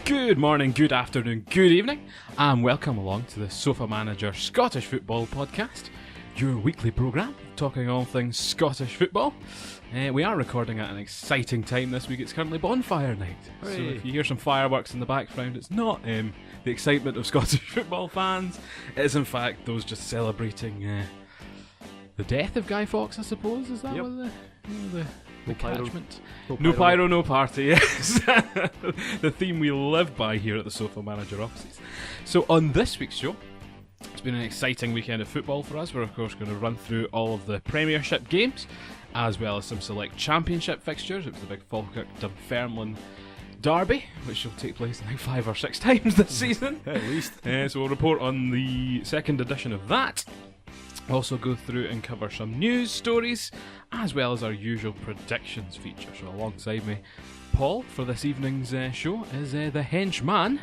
Good morning, good afternoon, good evening, and welcome along to the Sofamanager Scottish Football Podcast, your weekly programme talking all things Scottish football. We are recording at an exciting time this week. It's currently bonfire night. Hooray. So if you hear some fireworks in the background, it's not the excitement of Scottish football fans. It is in fact those just celebrating the death of Guy Fawkes, I suppose. Is that what the catchment? No pyro, no party, yes. The theme we live by here at the Sofamanager offices. So on this week's show, it's been an exciting weekend of football for us. We're of course going to run through all of the Premiership games, as well as some select Championship fixtures. It was the big Falkirk-Dunfermline derby, which will take place I think 5 or 6 times this season. At least. So we'll report on the second edition of that. Also go through and cover some news stories, as well as our usual predictions feature. So alongside me, Paul, for this evening's show, is the henchman,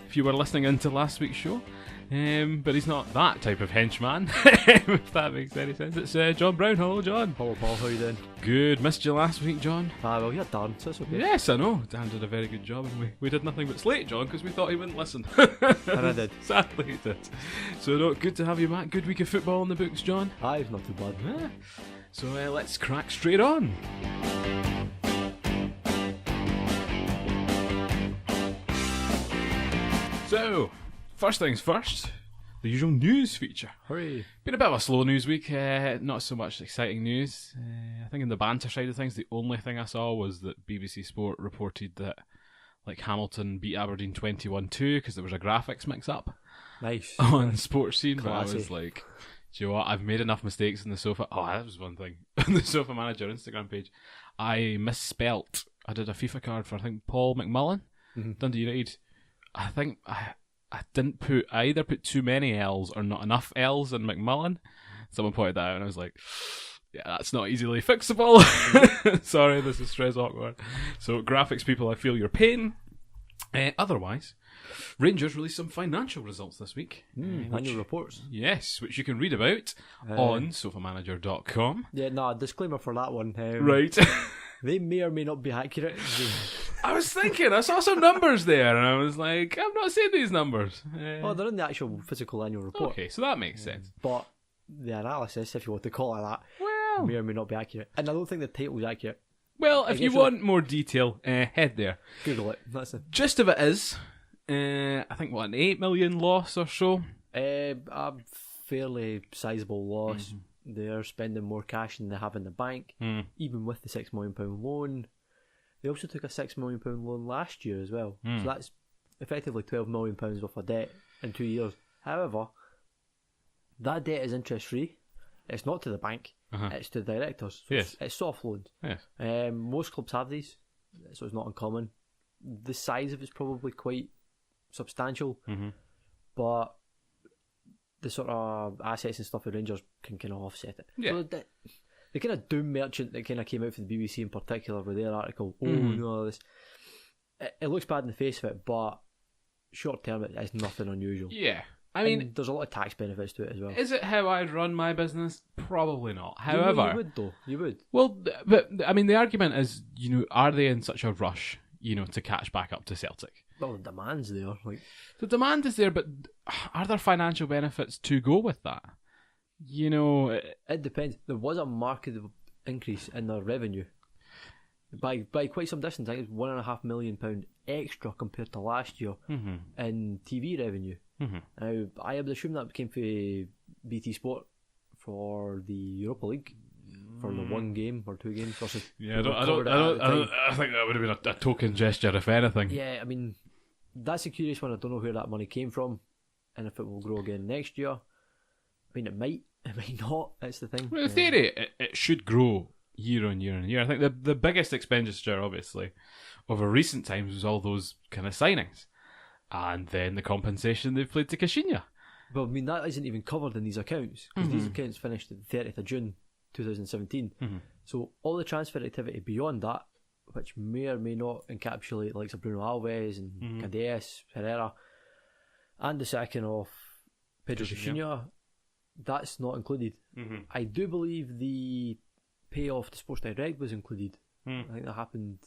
if you were listening into last week's show. But he's not that type of henchman, if that makes any sense. It's John Brown. Hello, John. Hello, Paul. How you doing? Good. Missed you last week, John. Well, you're done, so it's okay. Yes, I know. Dan did a very good job, and we did nothing but slate John because we thought he wouldn't listen. And I did. Sadly, he did. So, no, good to have you back. Good week of football in the books, John. Aye, not too bad. Yeah. So, let's crack straight on. So, first things first, the usual news feature. Hooray. Been a bit of a slow news week, not so much exciting news. I think in the banter side of things, the only thing I saw was that BBC Sport reported that Hamilton beat Aberdeen 21-2 because there was a graphics mix-up. Nice. On Sports Scene. But I Classy. was like, do you know what, I've made enough mistakes in the sofa. Oh, that was one thing. On the Sofamanager Instagram page, I misspelt. I did a FIFA card for, I think, Paul McMullen, Dundee United. I think I didn't put, I either put too many L's or not enough L's in McMullen. Someone pointed that out and I was like, yeah, that's not easily fixable. Sorry, this is stress awkward. So graphics people, I feel your pain. Otherwise, Rangers released some financial results this week. Annual reports. Yes, which you can read about on sofamanager.com. Yeah, disclaimer for that one. Right. They may or may not be accurate. I was thinking, I saw some numbers there and I was like, I've not seen these numbers. Oh, they're in the actual physical annual report. Okay, so that makes sense. But the analysis, if you want to call it that, Well, may or may not be accurate. And I don't think the title's accurate. well, if you guess want more detail, head there. Google it. That's it. Gist of it is, I think, an 8 million loss or so? A fairly sizable loss. They're spending more cash than they have in the bank, even with the £6 million loan. They also took a £6 million loan last year as well. So that's effectively £12 million worth of debt in 2 years. However, that debt is interest free. It's not to the bank, it's to the directors. So Yes. it's soft loans. Yes. Most clubs have these, so it's not uncommon. The size of it's probably quite substantial, but the sort of assets and stuff the Rangers can kind of offset it. Yeah. So the kind of doom merchant that kind of came out from the BBC in particular with their article, this, it looks bad in the face of it, but short term it is nothing unusual. Yeah. I mean, And there's a lot of tax benefits to it as well. is it how I'd run my business? Probably not. However, you would though. You would. well, but I mean, the argument is, are they in such a rush, to catch back up to Celtic? Well, the demand's there. Like, The demand is there, but are there financial benefits to go with that? it depends. There was a marked increase in their revenue by quite some distance. I think it was £1.5 million extra compared to last year in TV revenue. Now, I would assume that came from BT Sport for the Europa League for the one game or 2 games versus. Yeah, I think that would have been a token gesture, if anything. Yeah, I mean, that's a curious one. I don't know where that money came from, and if it will grow again next year. I mean, it might not. That's the thing. Well, in theory, it should grow year on year on year. I think the biggest expenditure, obviously, over recent times was all those kind of signings. And then the compensation they've played to Kashinya. Well, I mean, that isn't even covered in these accounts, because these accounts finished at the 30th of June 2017. So all the transfer activity beyond that, which may or may not encapsulate like Bruno Alves and Cadiz, Herrera, and the sacking of Pedro Kashinya, that's not included. I do believe the payoff to Sports Direct was included. I think that happened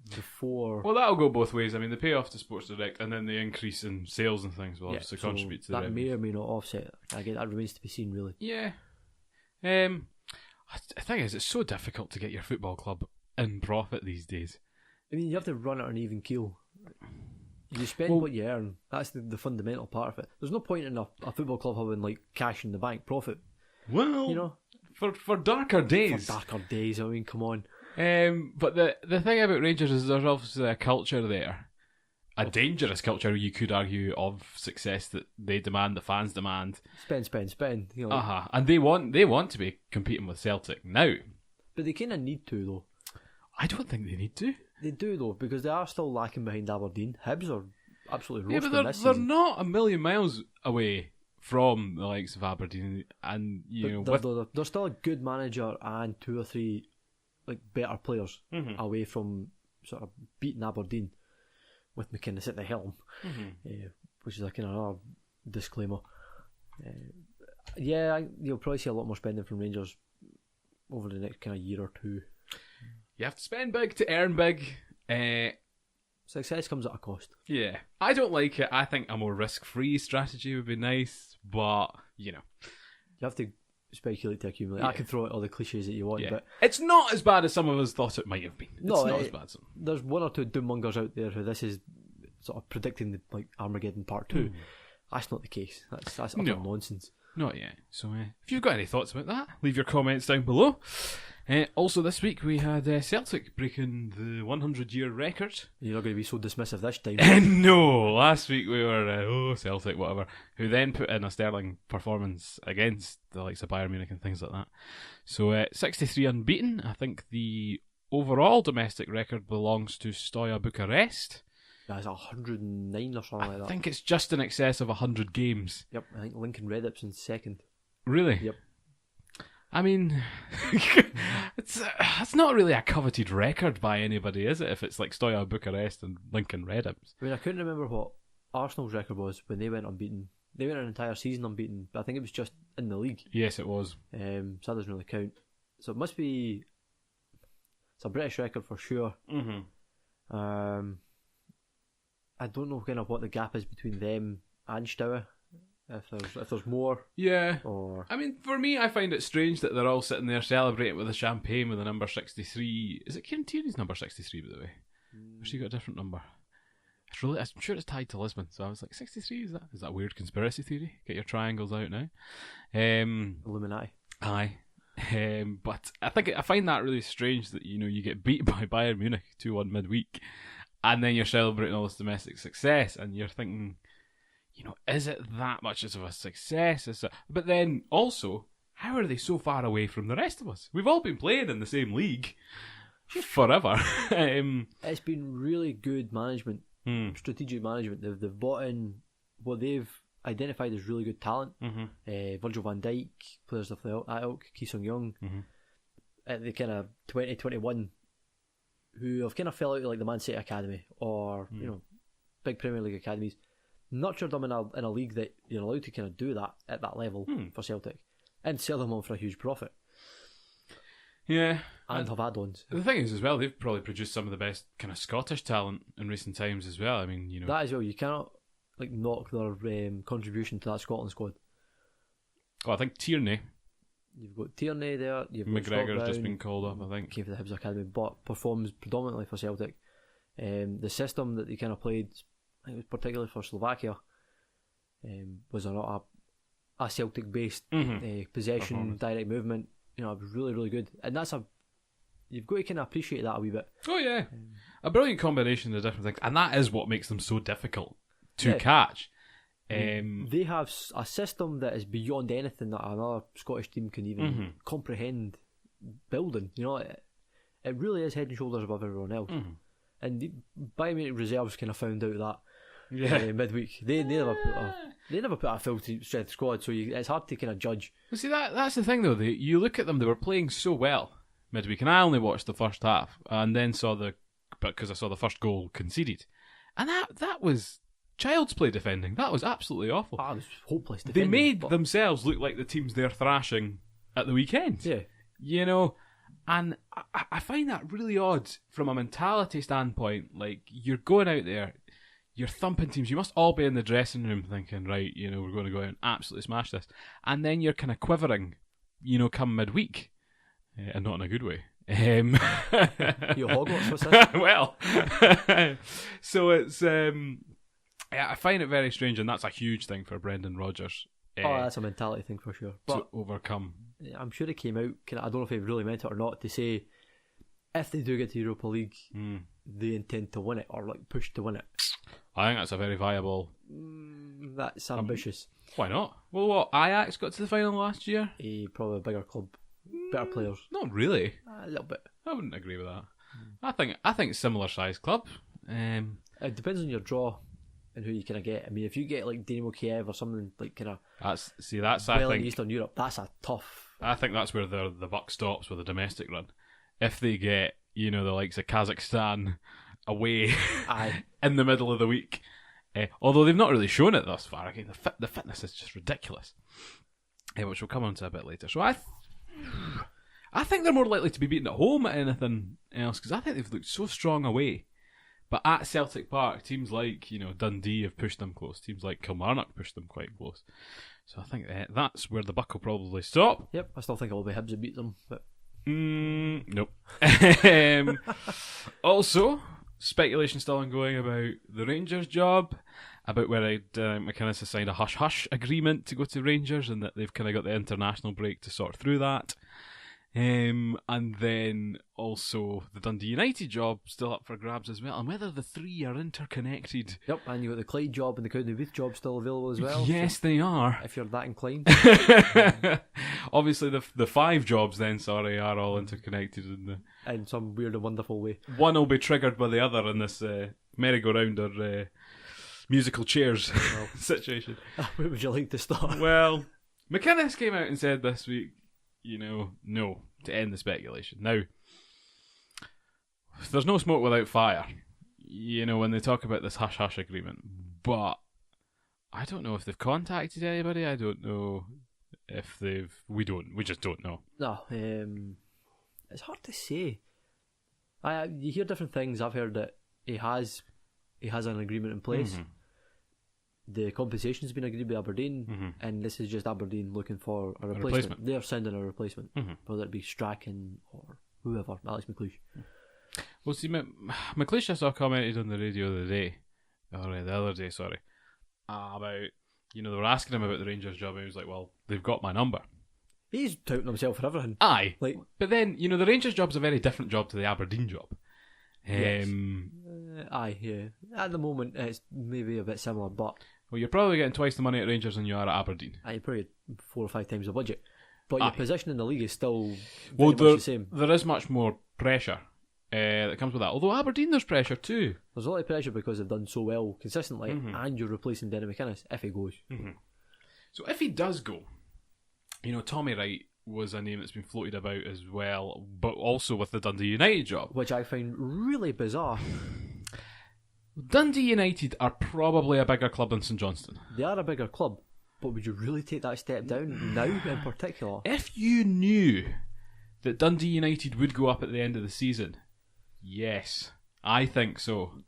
before. Well, that'll go both ways. I mean, they pay off to Sports Direct, and then the increase in sales and things will obviously contribute to that. the May or may not offset. Again, that remains to be seen, really. Yeah. The thing is, it's so difficult to get your football club in profit these days. I mean, you have to run it on an even keel. You spend what you earn. That's the fundamental part of it. There's no point in a football club having like cash in the bank profit. Well, you know, for darker days. For darker days. I mean, come on. But the thing about Rangers is there's obviously a culture there, a dangerous culture you could argue of success that they demand, the fans demand. Spend. You know, And they want to be competing with Celtic now. But they kind of need to though. I don't think they need to. They do though, because they are still lacking behind Aberdeen. Hibs are absolutely roasting but this they're season. not a million miles away from the likes of Aberdeen, and they're still a good manager and 2 or 3 like better players away from sort of beating Aberdeen with McInnes at the helm, which is a kind of another disclaimer. You'll probably see a lot more spending from Rangers over the next kind of year or two. You have to spend big to earn big. Success comes at a cost. Yeah, I don't like it. I think a more risk-free strategy would be nice, but you have to speculate to accumulate. I can throw out all the cliches that you want, but it's not as bad as some of us thought it might have been. It's not as bad. There's 1 or 2 doommongers out there who this is sort of predicting the Armageddon Part 2. That's not the case. That's utter nonsense. Not yet. So if you've got any thoughts about that, leave your comments down below. Also this week we had Celtic breaking the 100-year record. You're not going to be so dismissive this time. No, last week we were Celtic whatever, who then put in a sterling performance against the likes of Bayern Munich and things like that. So 63 unbeaten. I think the overall domestic record belongs to Steaua Bucharest. That's 109 or something like that. I think it's just in excess of 100 games. Yep, I think Lincoln Red Ipson's second. Really? Yep. I mean, it's not really a coveted record by anybody, is it? If it's like Steaua Bucharest and Lincoln Red Imps. I mean, I couldn't remember what Arsenal's record was when they went unbeaten. They went an entire season unbeaten, but I think it was just in the league. Yes, it was. So that doesn't really count. So it must be... It's a British record for sure. I don't know kind of what the gap is between them and Steaua. If there's more. Yeah. Or I mean, for me, I find it strange that they're all sitting there celebrating with a champagne with a number 63. Is it Kieran Tierney's number 63, by the way? Or she got a different number? I'm sure it's tied to Lisbon, so I was like, 63, is that a weird conspiracy theory? Get your triangles out now. Illuminati. Aye. But I find that really strange that, you get beat by Bayern Munich 2-1 midweek, and then you're celebrating all this domestic success, and you're thinking, is it that much of a success? But then also, how are they so far away from the rest of us? We've all been playing in the same league forever. It's been really good management, strategic management. They've bought in what they've identified as really good talent. Virgil van Dijk, players of that ilk, Ki Sung-young, at the kind of 2021, who have kind of fell out of like the Man City Academy or big Premier League academies. Nurtured them in a league that you're allowed to kind of do that at that level for Celtic and sell them on for a huge profit. Yeah. And have add-ons. The thing is as well, they've probably produced some of the best kind of Scottish talent in recent times as well. I mean, that as well, you cannot knock their contribution to that Scotland squad. I think Tierney. You've got Tierney there. You've got McGregor's just been called up, I think. Came for the Hibs Academy, but performs predominantly for Celtic. The system that they kind of played, I think it was particularly for Slovakia, was a Celtic-based possession, direct movement. It was really, really good. And you've got to kind of appreciate that a wee bit. Oh, yeah. A brilliant combination of different things. And that is what makes them so difficult to catch. They have a system that is beyond anything that another Scottish team can even comprehend building. It really is head and shoulders above everyone else. And the Bayern Munich reserves kind of found out that midweek. They never put a full strength squad, so it's hard to kind of judge. Well, see, that's the thing though. You look at them; they were playing so well midweek, and I only watched the first half, and then because I saw the first goal conceded, and that was child's play defending. That was absolutely awful. It was hopeless defending. They made themselves look like the teams they're thrashing at the weekend. Yeah. And I find that really odd from a mentality standpoint. Like, you're going out there, you're thumping teams. You must all be in the dressing room thinking, right, we're going to go out and absolutely smash this. And then you're kind of quivering, come midweek. And not in a good way. Your Hogwarts, what's this? Well, so it's... I find it very strange, and that's a huge thing for Brendan Rodgers. That's a mentality thing for sure. But to overcome. I'm sure it came out, I don't know if he really meant it or not, to say if they do get to Europa League, they intend to win it, or like push to win it. I think that's a very viable... That's ambitious. Why not? Well, what, Ajax got to the final last year? Probably a bigger club. Better players. Not really. A little bit. I wouldn't agree with that. I think similar size club. It depends on your draw and who you kind of get. I mean, if you get like Dynamo Kiev or something like kind of I in think Eastern Europe, that's a tough. I think that's where the buck stops with a domestic run. If they get the likes of Kazakhstan away in the middle of the week, although they've not really shown it thus far. Again, the fitness is just ridiculous, which we'll come on to a bit later. So I think they're more likely to be beaten at home at anything else, because I think they've looked so strong away. But at Celtic Park, teams like Dundee have pushed them close. Teams like Kilmarnock pushed them quite close. So I think that's where the buck will probably stop. Yep, I still think it will be Hibs that beat them. But nope. Also, speculation still ongoing about the Rangers job, about whether McInnes has signed a hush-hush agreement to go to Rangers, and that they've kind of got the international break to sort through that. And then also the Dundee United job still up for grabs as well, and whether the three are interconnected. Yep, and you've got the Clyde job and the Cowdenbeath job still available as well. Yes, they are. If you're that inclined. Obviously, the five jobs then, are all interconnected in some weird and wonderful way. One will be triggered by the other in this merry-go-round or musical chairs situation. Where would you like to start? Well, McInnes came out and said this week, no, to end the speculation. Now, there's no smoke without fire, when they talk about this hush-hush agreement. But I don't know if they've contacted anybody. I don't know if we just don't know. No, it's hard to say. You hear different things. I've heard that he has an agreement in place. Mm-hmm. The compensation's been agreed by Aberdeen, and this is just Aberdeen looking for a replacement. They're sending a replacement, whether it be Strachan or whoever, Alex McLeish. Well, see, McLeish I saw commented on the radio the other day, about, they were asking him about the Rangers job, and he was like, well, they've got my number. He's touting himself for everything. Aye. But then, the Rangers job's a very different job to the Aberdeen job. Yes. Yeah. At the moment, it's maybe a bit similar, but... Well, you're probably getting twice the money at Rangers than you are at Aberdeen. You're probably 4 or 5 times the budget. But your position in the league is still much the same. There is much more pressure that comes with that. Although Aberdeen, there's pressure too. There's a lot of pressure because they've done so well consistently, and you're replacing Denny McInnes if he goes. So if he does go, Tommy Wright was a name that's been floated about as well, but also with the Dundee United job. Which I find really bizarre. Dundee United are probably a bigger club than St Johnstone. They are a bigger club, but would you really take that step down now in particular? If you knew that Dundee United would go up at the end of the season, yes, I think so.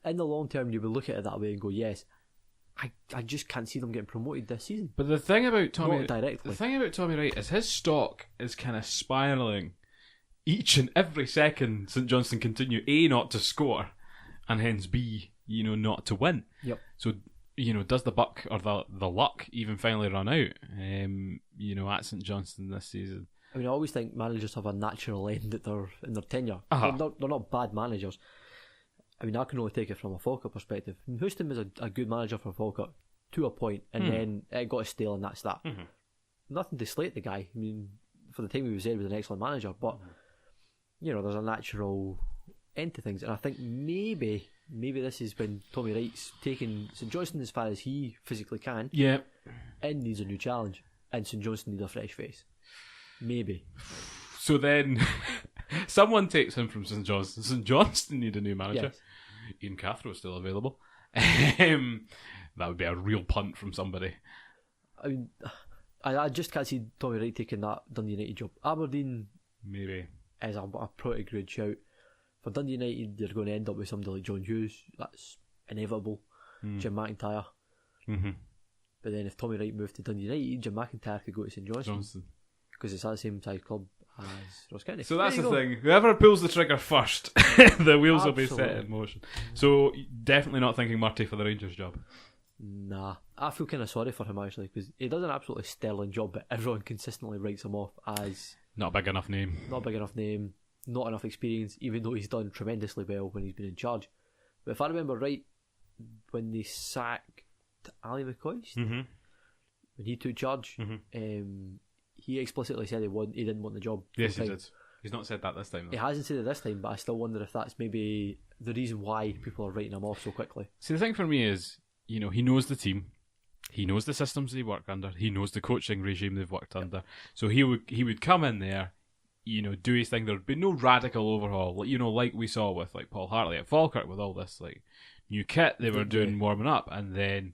In the long term, you would look at it that way and go, yes, I just can't see them getting promoted this season. But the thing about Tommy, not directly. The thing about Tommy Wright is his stock is kind of spiralling each and every second St Johnstone continue not to score, and hence B, not to win. Yep. So, does the buck or the luck even finally run out? At St Johnstone this season. I mean, I always think managers have a natural end at in their tenure. They're not bad managers. I mean, I can only take it from a Falkirk perspective. Houston was a good manager for Falkirk to a point, and then it got stale, and that's that. Nothing to slate the guy. I mean, for the time he was there, he was an excellent manager, but there's a natural end to things, and I think maybe this is when Tommy Wright's taking St Johnstone as far as he physically can. Yeah, and needs a new challenge, and St Johnstone need a fresh face. Maybe. So then, someone takes him from St Johnstone. St Johnstone need a new manager. Yes. Ian Cathro is still available. That would be a real punt from somebody. I mean, I just can't see Tommy Wright taking that Dundee United job. Aberdeen, maybe. is a pretty good shout. For Dundee United, you're going to end up with somebody like John Hughes. That's inevitable. Jim McIntyre. Mm-hmm. But then if Tommy Wright moved to Dundee United, Jim McIntyre could go to St Johnstone. Because it's at the same size club as Ross County. So that's the thing. Whoever pulls the trigger first, the wheels will be set in motion. So definitely not thinking Murty for the Rangers job. Nah. I feel kind of sorry for him actually, because he does an absolutely sterling job, but everyone consistently writes him off as not a big enough name. Not enough experience, even though he's done tremendously well when he's been in charge. But if I remember right, when they sacked Ali McCoist, when he took charge, he explicitly said he didn't want the job. Yes, he did. He's not said that this time, though. He hasn't said it this time, but I still wonder if that's maybe the reason why people are writing him off so quickly. See, the thing for me is, he knows the team, he knows the systems they work under, he knows the coaching regime they've worked under. So he would come in there, do his thing. There'd be no radical overhaul, like we saw with like Paul Hartley at Falkirk with all this like new kit they were doing warming up, and then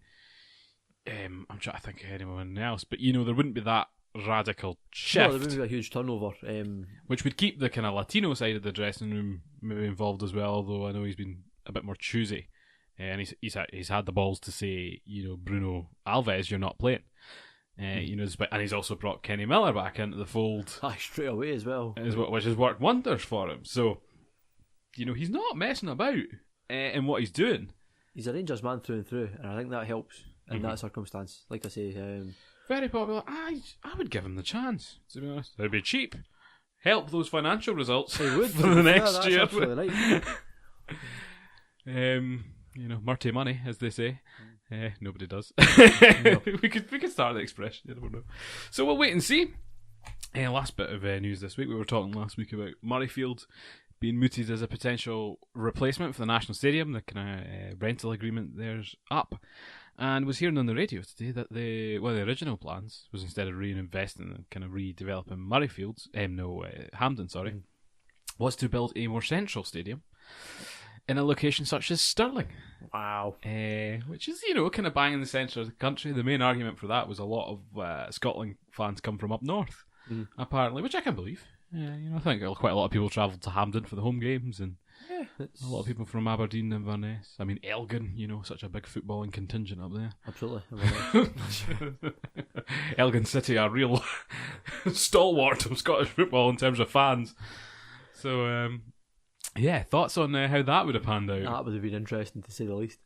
I'm trying to think of anyone else, but there wouldn't be that radical shift. No, there wouldn't be a huge turnover, which would keep the kind of Latino side of the dressing room maybe involved as well. Although I know he's been a bit more choosy, and he's had the balls to say, Bruno Alves, you're not playing. And he's also brought Kenny Miller back into the fold straight away as well, which has worked wonders for him. So, he's not messing about in what he's doing. He's a Rangers man through and through, and I think that helps in that circumstance. Like I say, very popular. I would give him the chance, to be honest. It'd be cheap. Help those financial results for the next year. Right. Murty money, as they say. Nobody does. No. we could start the expression. I don't know. So we'll wait and see. Last bit of news this week. We were talking last week about Murrayfield being mooted as a potential replacement for the National Stadium. The kind of rental agreement there's up. And was hearing on the radio today that the original plans was, instead of reinvesting and kind of redeveloping Hampden, was to build a more central stadium in a location such as Stirling. Wow. Which is, kind of bang in the centre of the country. The main argument for that was a lot of Scotland fans come from up north, apparently, which I can believe. I think quite a lot of people travelled to Hampden for the home games, and a lot of people from Aberdeen and Inverness. I mean, Elgin, such a big footballing contingent up there. Absolutely. Elgin City, a real stalwart of Scottish football in terms of fans. So, thoughts on how that would have panned out? That would have been interesting, to say the least.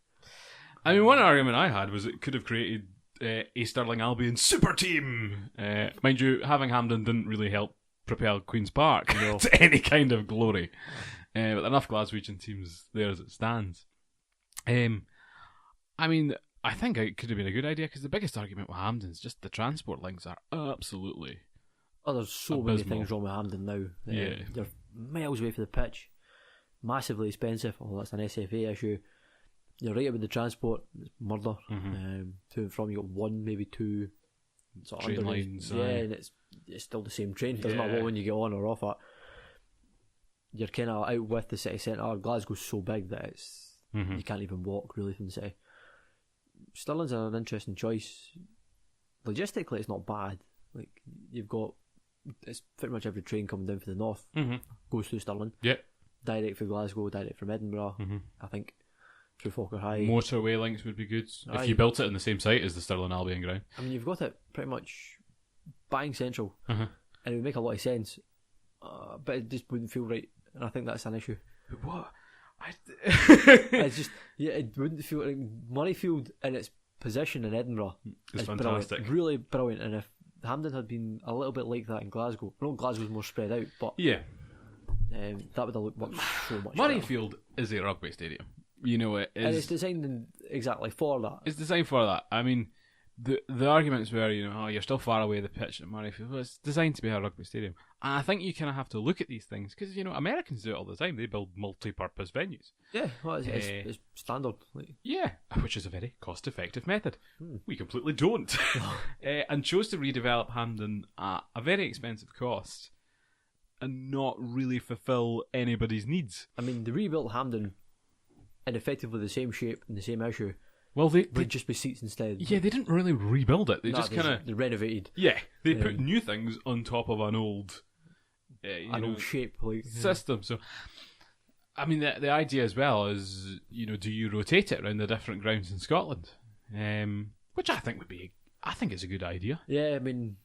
I mean, one argument I had was it could have created a Stirling Albion super team. Mind you, having Hampden didn't really help propel Queen's Park to any kind of glory. With enough Glaswegian teams there as it stands. I mean, I think it could have been a good idea, because the biggest argument with Hampden is just the transport links are absolutely there's so abysmal. many things wrong with Hampden now. They're miles away from the pitch, massively expensive. That's an SFA issue. You're right about the transport, it's murder. To and from, you got one, maybe two sort of train lines. And it's still the same train. It doesn't matter when you get on or off it. You're kind of out with the city centre. Glasgow's so big that it's you can't even walk really from the city. Stirling's an interesting choice. Logistically, it's not bad. Like, it's pretty much every train coming down from the north goes through Stirling. Yep. Direct from Glasgow, direct from Edinburgh. I think through Falkirk High. Motorway links would be good if you built it in the same site as the Stirling Albion ground. I mean, you've got it pretty much bang central, and it would make a lot of sense, but it just wouldn't feel right, and I think that's an issue. But what? It's just, it wouldn't feel like Murrayfield in its position in Edinburgh is fantastic, brilliant, really brilliant. And if Hampden had been a little bit like that in Glasgow, I know Glasgow's more spread out, but that would have worked so much. Murrayfield is a rugby stadium. It is, and it's designed exactly for that. It's designed for that. I mean, the arguments were, you're still far away the pitch at Murrayfield. Well, it's designed to be a rugby stadium. And I think you kind of have to look at these things, because, Americans do it all the time. They build multi-purpose venues. Yeah, well, it's standard. Yeah, which is a very cost-effective method. We completely don't. And chose to redevelop Hampden at a very expensive cost and not really fulfil anybody's needs. I mean, they rebuilt Hampden in effectively the same shape and the same issue. Well, they would just be seats instead. Yeah, they didn't really rebuild it. They just kind of renovated. Yeah, they put new things on top of an old an old shape system. So, I mean, the idea as well is, do you rotate it around the different grounds in Scotland? Which I think is a good idea. Yeah, I mean,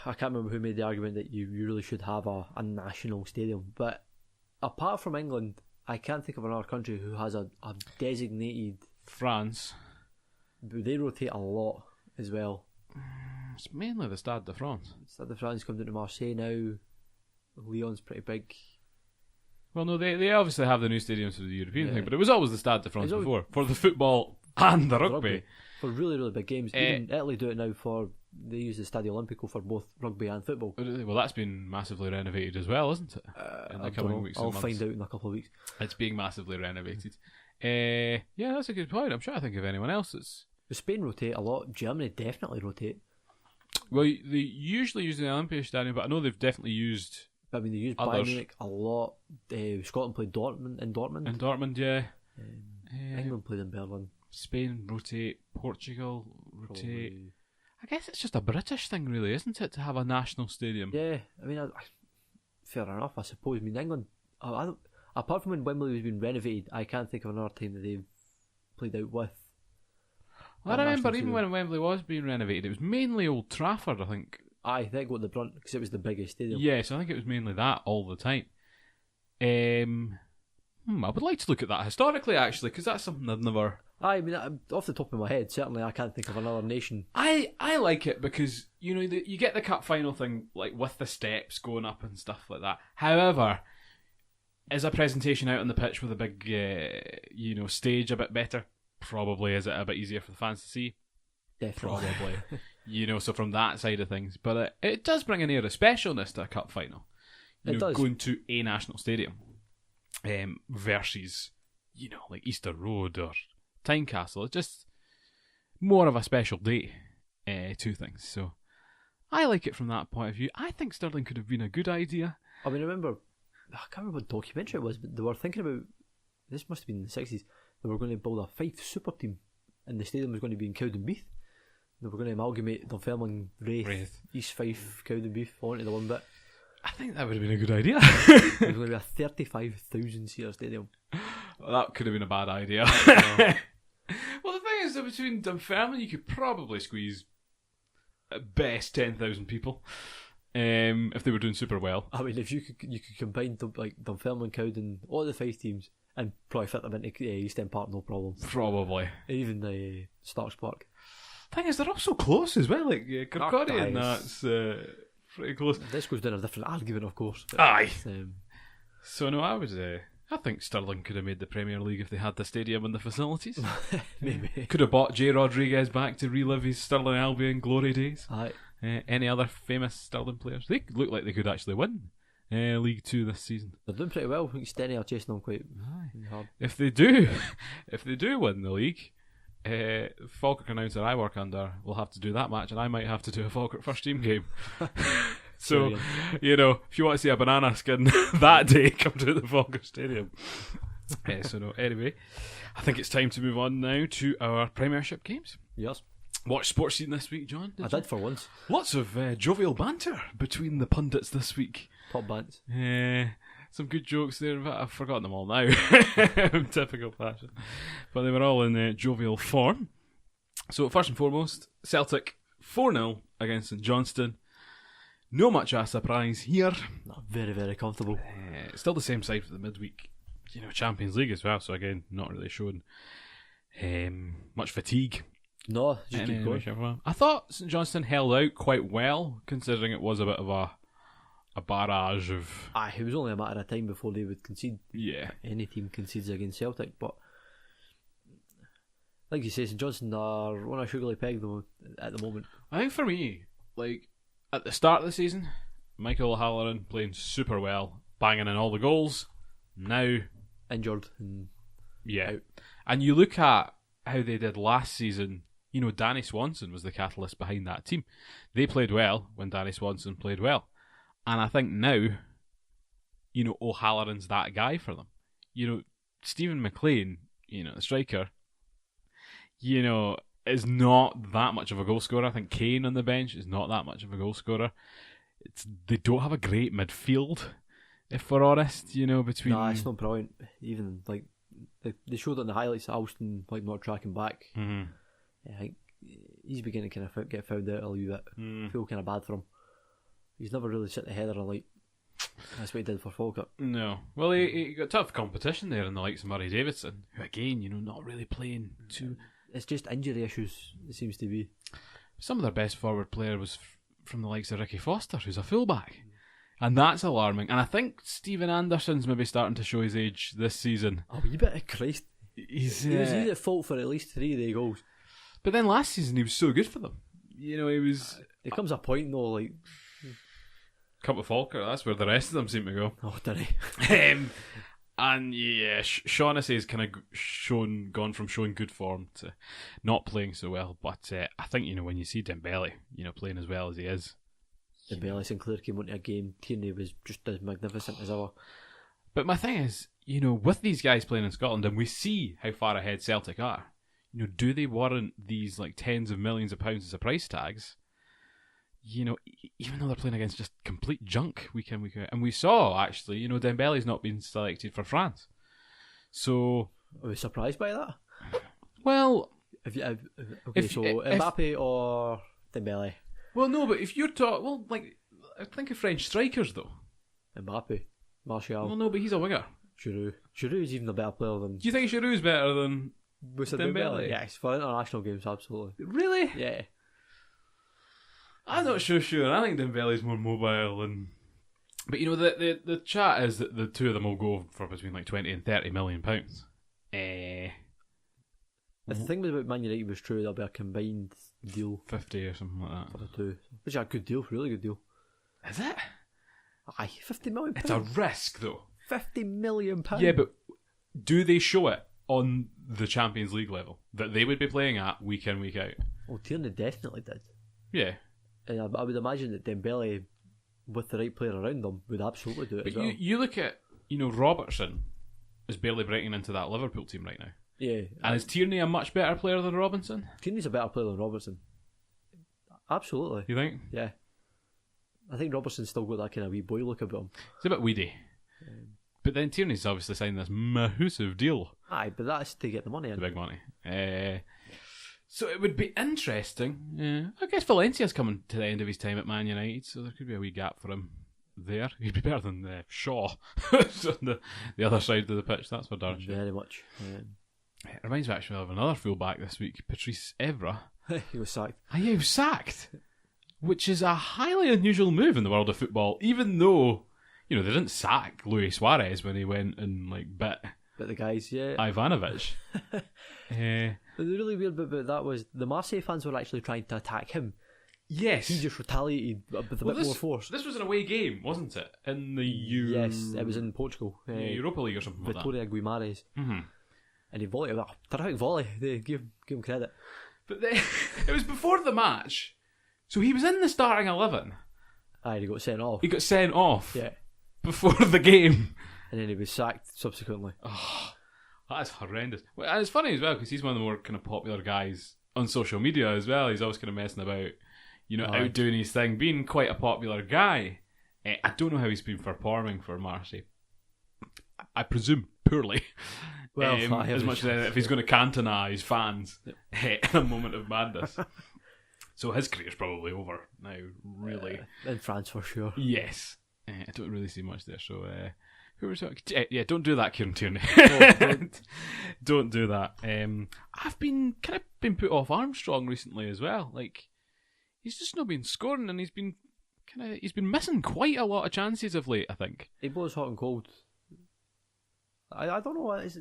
I can't remember who made the argument that you really should have a national stadium, but apart from England, I can't think of another country who has a designated. France. They rotate a lot as well. It's mainly the Stade de France. Stade de France comes into Marseille now. Lyon's pretty big. Well, no, they obviously have the new stadiums for the European thing, but it was always the Stade de France before, for the football and the rugby. For really, really big games. Even Italy do it now they use the Stadio Olimpico for both rugby and football. Well, that's been massively renovated as well, isn't it? In the coming weeks and months. I'll find out in a couple of weeks. It's being massively renovated. Yeah, that's a good point. I'm trying to think of anyone else that's... Spain rotate a lot. Germany definitely rotate. Well, they usually use the Olympia Stadium, but I know they've definitely used... I mean, they use Bayern Munich a lot. Scotland played Dortmund. In Dortmund, yeah. England played in Berlin. Spain rotate. Portugal rotate. Probably. I guess it's just a British thing, really, isn't it, to have a national stadium? Yeah, I mean, fair enough, I suppose. I mean, England, apart from when Wembley was being renovated, I can't think of another team that they've played out with. Well, I remember even when Wembley was being renovated, it was mainly Old Trafford, I think. I think got the brunt because it was the biggest stadium. Yeah, so I think it was mainly that all the time. I would like to look at that historically, actually, because that's something I've never... I mean, off the top of my head, certainly I can't think of another nation. I like it because, you get the cup final thing, like, with the steps going up and stuff like that. However, is a presentation out on the pitch with a big, stage a bit better? Probably. Is it a bit easier for the fans to see? Definitely. Probably. So from that side of things. But it does bring an air of specialness to a cup final. It does. Going to a national stadium versus, like Easter Road or Tynecastle. It's just more of a special day to things. So I like it from that point of view. I think Stirling could have been a good idea. I mean, I can't remember what documentary it was, but they were thinking about, this must have been in the 60s, they were going to build a Fife super team and the stadium was going to be in Cowdenbeath. They were going to amalgamate Dunfermline, Raith, East Fife, Cowdenbeath onto the one bit. I think that would have been a good idea. It was going to be a 35,000 seater stadium. Well, that could have been a bad idea. Well, the thing is that between Dunfermline, you could probably squeeze at best 10,000 people if they were doing super well. I mean, if you could combine Dunfermline, Cowden, all the Fife teams, and probably fit them into East End Park, no problem. Probably. Even the Starks Park. Thing is, they're all so close as well. Like Kirkcaldy and that's pretty close. This goes down a different argument, of course. Aye. So no, I think Stirling could have made the Premier League if they had the stadium and the facilities. Maybe. Could have bought Jay Rodriguez back to relive his Stirling Albion glory days. Aye. Any other famous Stirling players? They look like they could actually win League 2 this season. They're doing pretty well. I think Stenny are chasing them quite hard. If they do win the league, Falkirk announcer I work under will have to do that match, and I might have to do a Falkirk first team game. So, if you want to see a banana skin that day, come to the Falkirk Stadium. Anyway, I think it's time to move on now to our Premiership games. Yes. Watch Sports Scene this week, John? I did for once. Lots of jovial banter between the pundits this week. Top bants. Some good jokes there, but I've forgotten them all now. Typical fashion. But they were all in jovial form. So, first and foremost, Celtic 4-0 against St Johnstone. No much a surprise here. Not very, very comfortable. Still the same side for the midweek, Champions League as well. So again, not really showing much fatigue. No, just keep going. I thought St Johnstone held out quite well, considering it was a bit of a barrage of... It was only a matter of time before they would concede. Yeah. Any team concedes against Celtic, but like you say, St Johnstone are on a sugarly peg at the moment. I think for me, at the start of the season, Michael O'Halloran playing super well, banging in all the goals. Now injured and out. And you look at how they did last season. Danny Swanson was the catalyst behind that team. They played well when Danny Swanson played well, and I think now, O'Halloran's that guy for them. Stephen McLean, the striker, is not that much of a goal scorer. I think Kane on the bench is not that much of a goal scorer. They don't have a great midfield. if we're honest, between... Nah, it's not brilliant. Even, like, they showed it in the highlights that Alston, like, not tracking back. Mm-hmm. I think he's beginning to kind of get found out a little bit. I feel kind of bad for him. He's never really set the header like that's what he did for Falkirk. No. Well, he got tough competition there in the likes of Murray Davidson, who again, not really playing too... It's just injury issues, it seems to be. Some of their best forward player was from the likes of Ricky Foster, who's a fullback. And that's alarming. And I think Stephen Anderson's maybe starting to show his age this season. A wee bit of Christ. He was at fault for at least 3 of the goals. But then last season he was so good for them. He was... There comes a point though, like... Cup of Falkirk, that's where the rest of them seem to go. Oh, did he? And yeah, Shaughnessy's kind of gone from showing good form to not playing so well. But I think, when you see Dembele, playing as well as he is. Dembele, Sinclair came into a game, Tierney was just as magnificent as ever. But my thing is, with these guys playing in Scotland, and we see how far ahead Celtic are, do they warrant these like tens of millions of pounds as a price tags? Even though they're playing against just complete junk week in, week out. And we saw, actually, Dembele's not been selected for France. So... Are we surprised by that? Well... Mbappe or Dembele? Well, no, but if you're talking... Well, like, I think of French strikers, though. Mbappe. Martial. Well, no, but he's a winger. Giroud. Giroud's even a better player than... Do you think Giroud's better than Dembele? Yes, for international games, absolutely. Really? Yeah. I'm not so sure. I think Dembele's more mobile, but the chat is that the two of them will go for between like 20 and 30 million pounds. If the thing about Man United was true, there'll be a combined deal, 50 or something like that for the two, which is a good deal, really good deal. Is it? Aye, £50 million. It's a risk, though. £50 million. Yeah, but do they show it on the Champions League level that they would be playing at week in, week out? Well, Tierney definitely did. Yeah. And I would imagine that Dembele, with the right player around them, would absolutely do it as well. You look at, Robertson is barely breaking into that Liverpool team right now. Yeah. And is Tierney a much better player than Robinson? Tierney's a better player than Robertson. Absolutely. You think? Yeah. I think Robertson's still got that kind of wee boy look about him. It's a bit weedy. But then Tierney's obviously signed this massive deal. Aye, but that's to get the money in. The big money. So it would be interesting. I guess Valencia's coming to the end of his time at Man United, so there could be a wee gap for him there. He'd be better than Shaw on the other side of the pitch, that's for darn sure. Very much. It reminds me actually of another fullback this week, Patrice Evra. He was sacked. Yeah, he was sacked, which is a highly unusual move in the world of football, even though, they didn't sack Luis Suarez when he went and bit the guys, yeah. Ivanovic. The really weird bit about that was the Marseille fans were actually trying to attack him. Yes. He just retaliated with a bit more force. This was an away game, wasn't it? In the Yes, it was in Portugal. Europa League or something like that. Vitoria Guimarães. Mm-hmm. And he volleyed a terrific volley. They give him credit. But it was before the match. So he was in the starting 11. Aye, he got sent off. He got sent off. Yeah. Before the game. And then he was sacked subsequently. Oh, that's horrendous. And it's funny as well because he's one of the more kind of popular guys on social media as well. He's always kind of messing about, out doing his thing, being quite a popular guy. I don't know how he's been performing for Marseille. I presume poorly. Well, as much as if he's going to cantonise fans in a moment of madness. So his career's probably over now, really. In France for sure. Yes. I don't really see much there, so... who was talking? Yeah, don't do that, Kieran Tierney. Don't do that. I've been put off Armstrong recently as well. He's just not been scoring, and he's been missing quite a lot of chances of late, I think. He blows hot and cold. I don't know what is.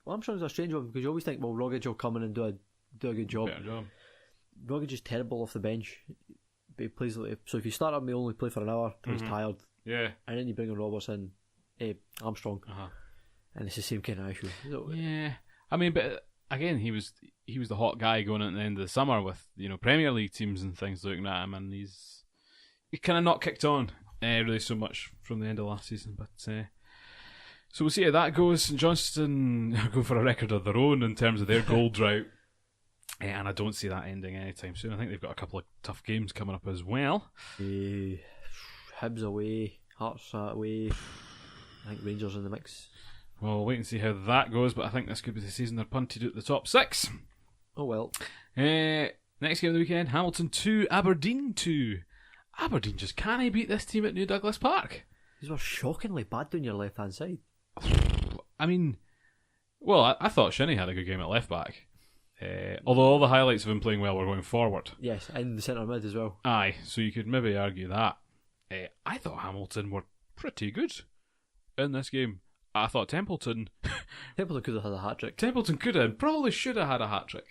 Armstrong's a strange one because you always think, well, Rogic will come in and do a good job. Better job. Rogic is terrible off the bench. But he plays so if you start him, he only play for an hour till he's tired. Yeah. And then you bring in Armstrong, and it's the same kind of issue. So, yeah, I mean, but again, he was the hot guy going at the end of the summer with Premier League teams and things looking at him, and he's kind of not kicked on really so much from the end of last season. But so we'll see how that goes. St Johnstone go for a record of their own in terms of their goal drought, and I don't see that ending anytime soon. I think they've got a couple of tough games coming up as well. Hibs away, Hearts away. I think Rangers in the mix. Well, we'll wait and see how that goes, but I think this could be the season they're punted out the top 6. Oh well. Next game of the weekend, Hamilton 2, Aberdeen 2. Aberdeen just can't beat this team at New Douglas Park. These were shockingly bad down your left-hand side. I mean, well, I thought Shinnie had a good game at left back. Although all the highlights of him playing well were going forward. Yes, and the centre mid as well. Aye, so you could maybe argue that. I thought Hamilton were pretty good in this game. I thought Templeton could have had a hat-trick. Templeton could have, probably should have had a hat-trick.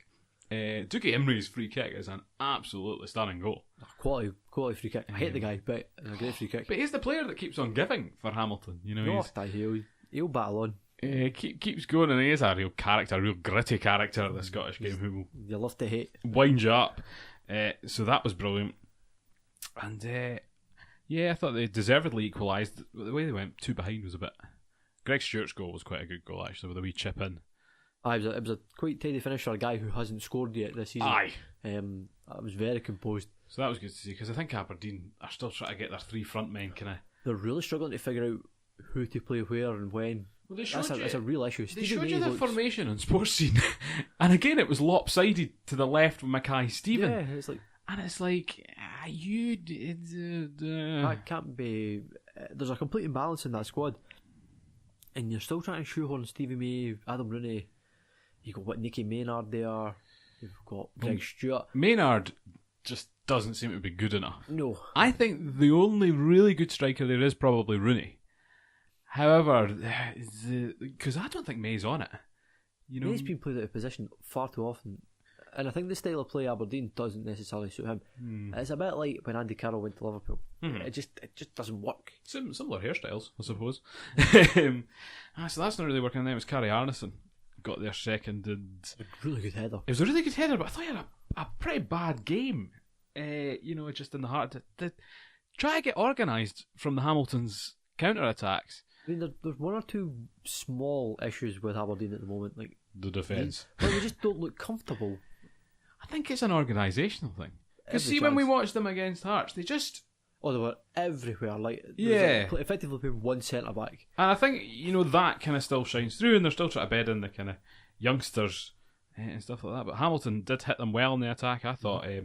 Dougie Imrie's free kick is an absolutely stunning goal. Quality free kick. I hate the guy, but it's a great free kick. But he's the player that keeps on giving for Hamilton. You know, he'll battle on. Keeps going, and he is a real character, a real gritty character of the Scottish game who will you love to hate. Wind you up. So that was brilliant. And I thought they deservedly equalised. The way they went 2 behind was a bit. Greg Stewart's goal was quite a good goal actually, with a wee chip in. It was a quite tidy finish for a guy who hasn't scored yet this season. Aye. I was very composed. So that was good to see, because I think Aberdeen are still trying to get their 3 front men kind of. They're really struggling to figure out who to play where and when. Well, that's a real issue. They showed you the formation on Sports Scene, and again it was lopsided to the left with Mackay Stephen. Yeah, it's like, that can't be. There's a complete imbalance in that squad, and you're still trying to shoehorn Stevie May, Adam Rooney. You've got Nicky Maynard there. You've got Greg Stewart. Maynard just doesn't seem to be good enough. No, I think the only really good striker there is probably Rooney. However, because I don't think May's on it. You know, May's been played out of position far too often, and I think the style of play Aberdeen doesn't necessarily suit him. It's a bit like when Andy Carroll went to Liverpool. It just doesn't work. Similar hairstyles, I suppose. So that's not really working. And then it was Carrie Arneson got their second, and a really good header. It was a really good header, but I thought he had a pretty bad game. Just in the heart to try to get organised from the Hamilton's counter attacks. I mean, there's one or two small issues with Aberdeen at the moment, like the defence. They just don't look comfortable. I think it's an organisational thing. Because see, when we watched them against Hearts, they just... Oh, they were everywhere. Effectively playing one centre back. And I think that kind of still shines through, and they're still trying to bed in the kind of youngsters and stuff like that. But Hamilton did hit them well in the attack. I thought they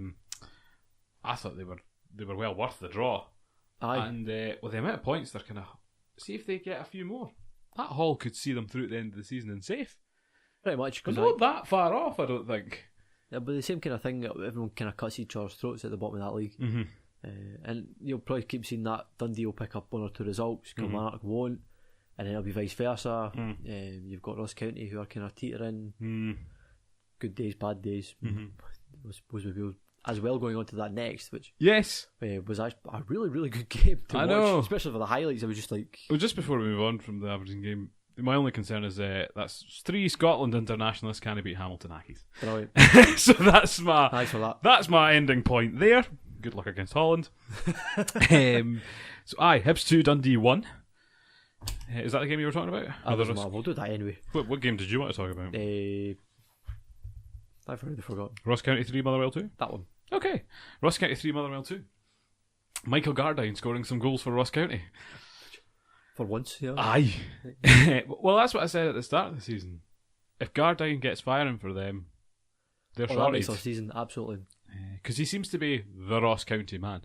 were well worth the draw. Aye. And with the amount of points they're kind of... See if they get a few more. That haul could see them through at the end of the season and safe. Pretty much. But not that far off, I don't think. Yeah, but the same kind of thing, everyone kind of cuts each other's throats at the bottom of that league. Mm-hmm. And you'll probably keep seeing that. Dundee will pick up 1 or 2 results, Kilmarnock won't, and then it'll be vice versa. You've got Ross County who are kind of teetering. Good days, bad days. I suppose we'll as well going on to that next, which yes was actually a really, really good game to watch. Know. Especially for the highlights. I was just like... Well, just before we move on from the Aberdeen game, my only concern is that's 3 Scotland internationalists can't beat Hamilton Ackies. Brilliant. So that's my... Thanks for that. That's my ending point there. Good luck against Holland. Hibs 2, Dundee 1. Is that the game you were talking about? We'll do that anyway. What game did you want to talk about? I've already forgotten. Ross County 3, Motherwell 2? That one. Okay. Ross County 3, Motherwell 2. Michael Gardine scoring some goals for Ross County. For once, yeah. Aye. Well, that's what I said at the start of the season. If Gardine gets firing for them, they're sorted. That makes our season, absolutely. Because he seems to be the Ross County man.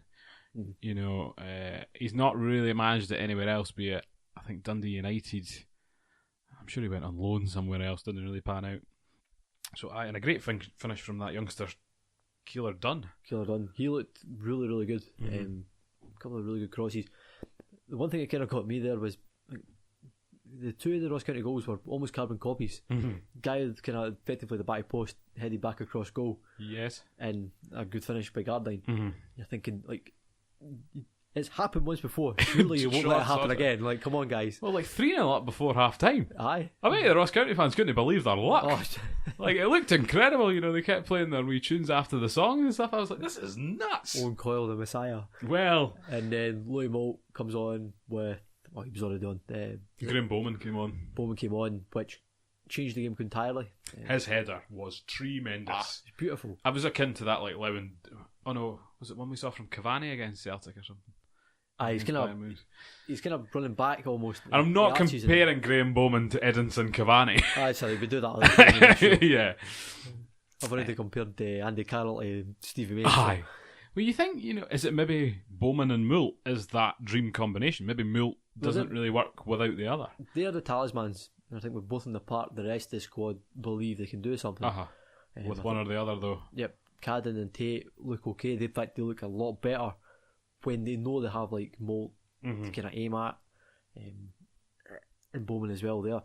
He's not really managed it anywhere else, be it, I think, Dundee United. I'm sure he went on loan somewhere else, didn't really pan out. So, and a great finish from that youngster, Keeler Dunn. He looked really, really good. A couple of really good crosses. The one thing that kind of caught me there was the 2 of the Ross County goals were almost carbon copies. Guy kind of effectively the back post headed back across goal. Yes. And a good finish by Gardine. You're thinking, like, it's happened once before. Surely you won't let it happen again. Like, come on, guys. Well, like 3-0 up before half time. Aye. I bet the Ross County fans couldn't believe their luck. Like, it looked incredible. They kept playing their wee tunes after the songs and stuff. I was like, this is nuts. Owen Coyle, the Messiah. Well. And then Louis Moult comes on with... Oh, he was already on. Graham Bowman came on. Which changed the game entirely. His header was tremendous. It's beautiful. I was akin to that, like, Lewin... Oh no, was it one we saw from Cavani against Celtic or something? He's kind of running back almost. And I'm not that season. comparing Graham Bowman to Edinson Cavani. Sorry, we do that other time in the show. Yeah. I've already compared Andy Carroll to Stevie May. Aye. Well, you think, is it maybe Bowman and Moult is that dream combination? Maybe Moult doesn't really work without the other. They're the talismans. I think with both in the park, the rest of the squad believe they can do something. With one or the other, though. Yep. Cadden and Tate look okay. In fact, they look a lot better when they know they have like Moult to kind of aim at, and Bowman as well there.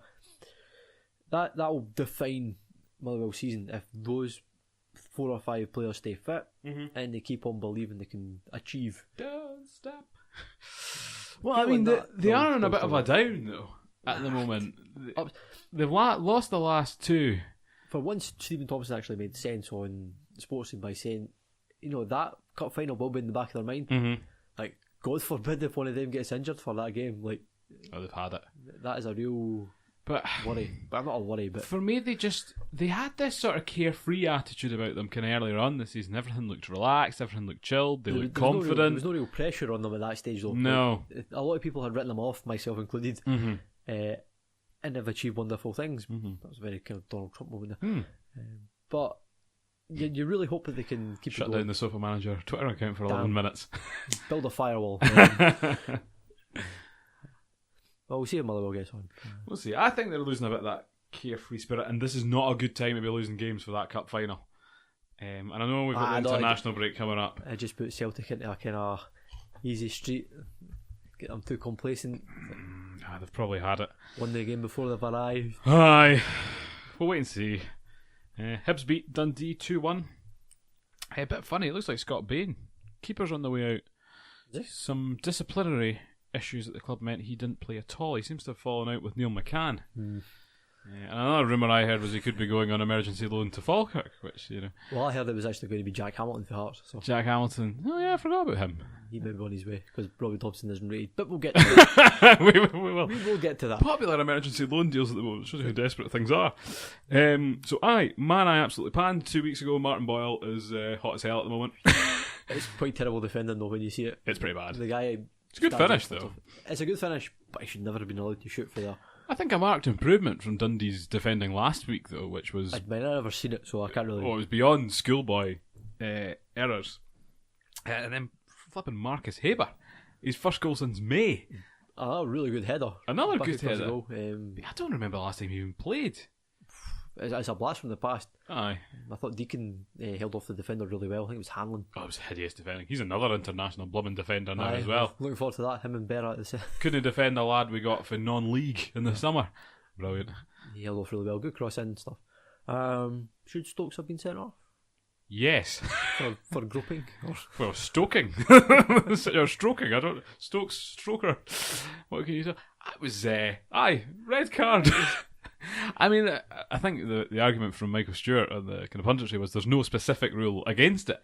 That will define Motherwell's season if those 4 or 5 players stay fit and they keep on believing they can achieve. Don't stop. Well, I mean, they are on a bit of a down though at the moment. They've lost the last 2. For once, Stephen Thompson actually made sense on Sportscene by saying, that cup final will be in the back of their mind. Like, God forbid if one of them gets injured for that game. Like, they've had it. That is a real worry. But I'm not a worry. But for me, they had this sort of carefree attitude about them kind of earlier on this season. Everything looked relaxed. Everything looked chilled. They looked confident. There was no real pressure on them at that stage, though. No. Like, a lot of people had written them off, myself included, and they've achieved wonderful things. That was a very kind of Donald Trump moment there. But you really hope that they can keep Shut it going. down the Sofamanager Twitter account for 11 minutes. Build a firewall. Well, we'll see how Motherwell gets on. We'll see. I think they're losing a bit of that carefree spirit, and this is not a good time to be losing games for that cup final. And I know we've got the international break coming up. I just put Celtic into a kind of easy street. Get them too complacent. They've probably had it. Won the game before they've arrived. Aye. We'll wait and see. Hibs beat Dundee 2-1. A bit funny, it looks like Scott Bain. Keeper's on the way out. Some disciplinary issues at the club meant he didn't play at all. He seems to have fallen out with Neil McCann. And another rumour I heard was he could be going on emergency loan to Falkirk, which, Well, I heard it was actually going to be Jack Hamilton for Hearts. So. Jack Hamilton. Oh yeah, I forgot about him. He may be on his way, because Robbie Thompson isn't rated. But we'll get to that. we will. We will get to that. Popular emergency loan deals at the moment. Shows you how desperate things are. I absolutely panned 2 weeks ago. Martin Boyle is hot as hell at the moment. It's quite terrible defending though when you see it. It's pretty bad. The guy. It's a good finish though. It's a good finish, but he should never have been allowed to shoot for that. I think a marked improvement from Dundee's defending last week though, which was... I've never seen it, so I can't really... it was beyond schoolboy errors. And then flipping Marcus Haber. His first goal since May. A really good header. Another good header. Goal. I don't remember the last time he even played. It's a blast from the past. Aye. I thought Deacon held off the defender really well. I think it was Hanlon. Oh, it was hideous defending. He's another international blooming defender now as well. Looking forward to that. Him and Berra at the set. Couldn't defend a lad we got for non-league in the summer. Brilliant. He held off really well. Good cross in and stuff. Should Stokes have been sent off? Yes. For groping? Well, stoking. Or stroking. I don't... Stokes, stroker. What can you say? That was... red card. I mean, I think the argument from Michael Stewart on the kind of punditry was there's no specific rule against it.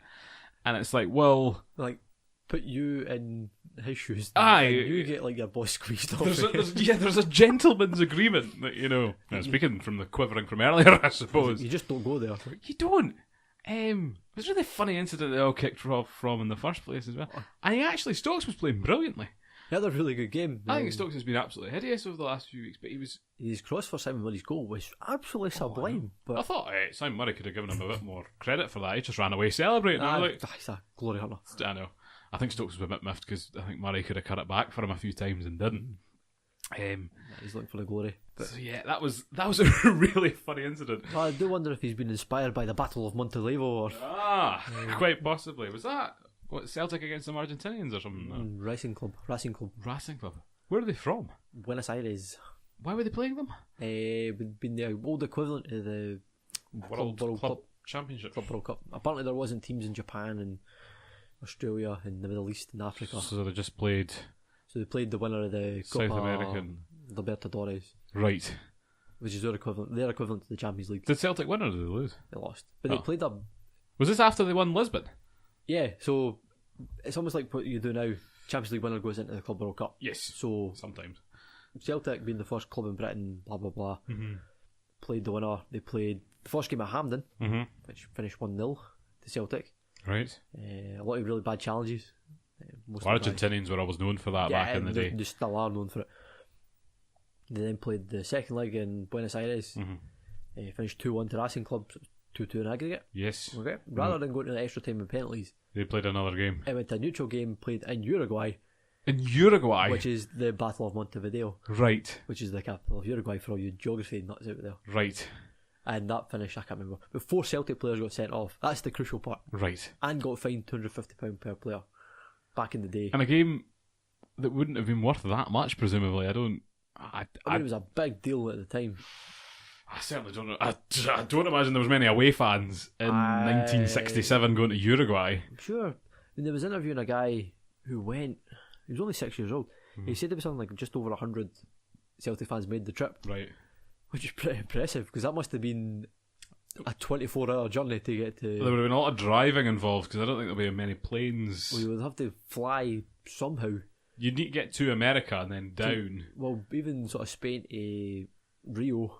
And it's like, well... Like, put you in his shoes. Aye. You get, like, your boss squeezed off. There's a gentleman's agreement that, speaking from the quivering from earlier, I suppose. You just don't go there. You don't. It was a really funny incident they all kicked off from in the first place as well. And Stokes was playing brilliantly. He had a really good game. I think Stokes has been absolutely hideous over the last few weeks, but his cross for Simon Murray's goal was absolutely sublime. But I thought Simon Murray could have given him a bit more credit for that. He just ran away celebrating. He's a glory hunter. I know. I think Stokes was a bit miffed because I think Murray could have cut it back for him a few times and didn't. He's looking for the glory. But so yeah, that was a really funny incident. I do wonder if he's been inspired by the Battle of Montelevo or... quite possibly. Was that Celtic against some Argentinians or something? Racing Club. Where are they from? Buenos Aires. Why were they playing them? Would been the old equivalent of the World Club Championship. Club World Cup. Apparently there wasn't teams in Japan and Australia and the Middle East and Africa. So they just played... So they played the winner of the South American Libertadores. Right. Which is their equivalent to the Champions League. Did Celtic win or did they lose? They lost. But they played a... Was this after they won Lisbon? Yeah, so it's almost like what you do now. Champions League winner goes into the Club World Cup. Yes. So sometimes. Celtic being the first club in Britain, blah blah blah, played the winner. They played the first game at Hampden, which finished 1-0 to Celtic. Right. A lot of really bad challenges. Most of the guys. Argentinians were always known for that back in the day. They still are known for it. They then played the second leg in Buenos Aires. Finished 2-1 to Racing Club, 2-2 in aggregate. Yes. Okay. Rather than going to the extra time and penalties, they played another game. It went to a neutral game played in Uruguay. In Uruguay? Which is the Battle of Montevideo. Right. Which is the capital of Uruguay for all you geography nuts out there. Right. And that finish, I can't remember. But 4 Celtic players got sent off. That's the crucial part. Right. And got fined £250 per player. Back in the day. And a game that wouldn't have been worth that much, presumably. I mean, it was a big deal at the time. I certainly don't know. I don't imagine there was many away fans in 1967 going to Uruguay. I'm sure. There was interviewing a guy who went. He was only 6 years old. He said there was something like just over 100 Celtic fans made the trip. Right. Which is pretty impressive, because that must have been a 24-hour journey to get to... Well, there would have been a lot of driving involved, because I don't think there'll be many planes. Well, you would have to fly somehow. You'd need to get to America and then down. Well, even sort of Spain to Rio.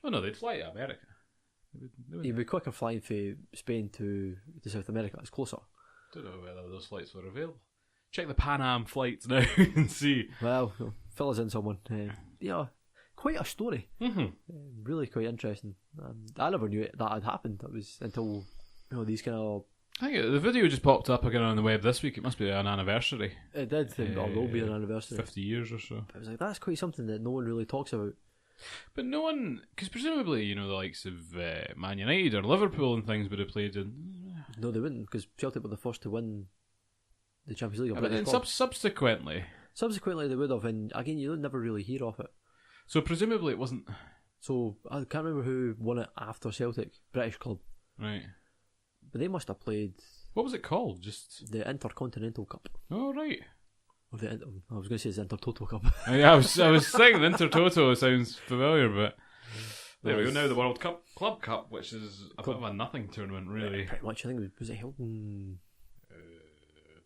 Oh no, they'd fly to America. It'd be quicker flying from Spain to South America. It's closer. Don't know whether those flights were available. Check the Pan Am flights now and see. Well, fill us in, someone. Yeah, quite a story. Really quite interesting. I never knew that had happened. That was until these kind of... I think the video just popped up again on the web this week. It must be an anniversary. It did. It will be an anniversary. 50 years or so. But I was like, that's quite something that no one really talks about. But no one... Because presumably, the likes of Man United or Liverpool and things would have played in... No, they wouldn't, because Celtic were the first to win the Champions League. But then subsequently... Subsequently they would have, and again, you don't never really hear of it. So presumably it wasn't... So, I can't remember who won it after Celtic. British club. Right. But they must have played... What was it called? Just the Intercontinental Cup. Oh, right. Or I was going to say it's Intertoto Cup. Yeah, I was saying Intertoto sounds familiar, but... There we go, now the World Cup, Club Cup, which is a bit of a nothing tournament, really. Yeah, pretty much, I think was it held in...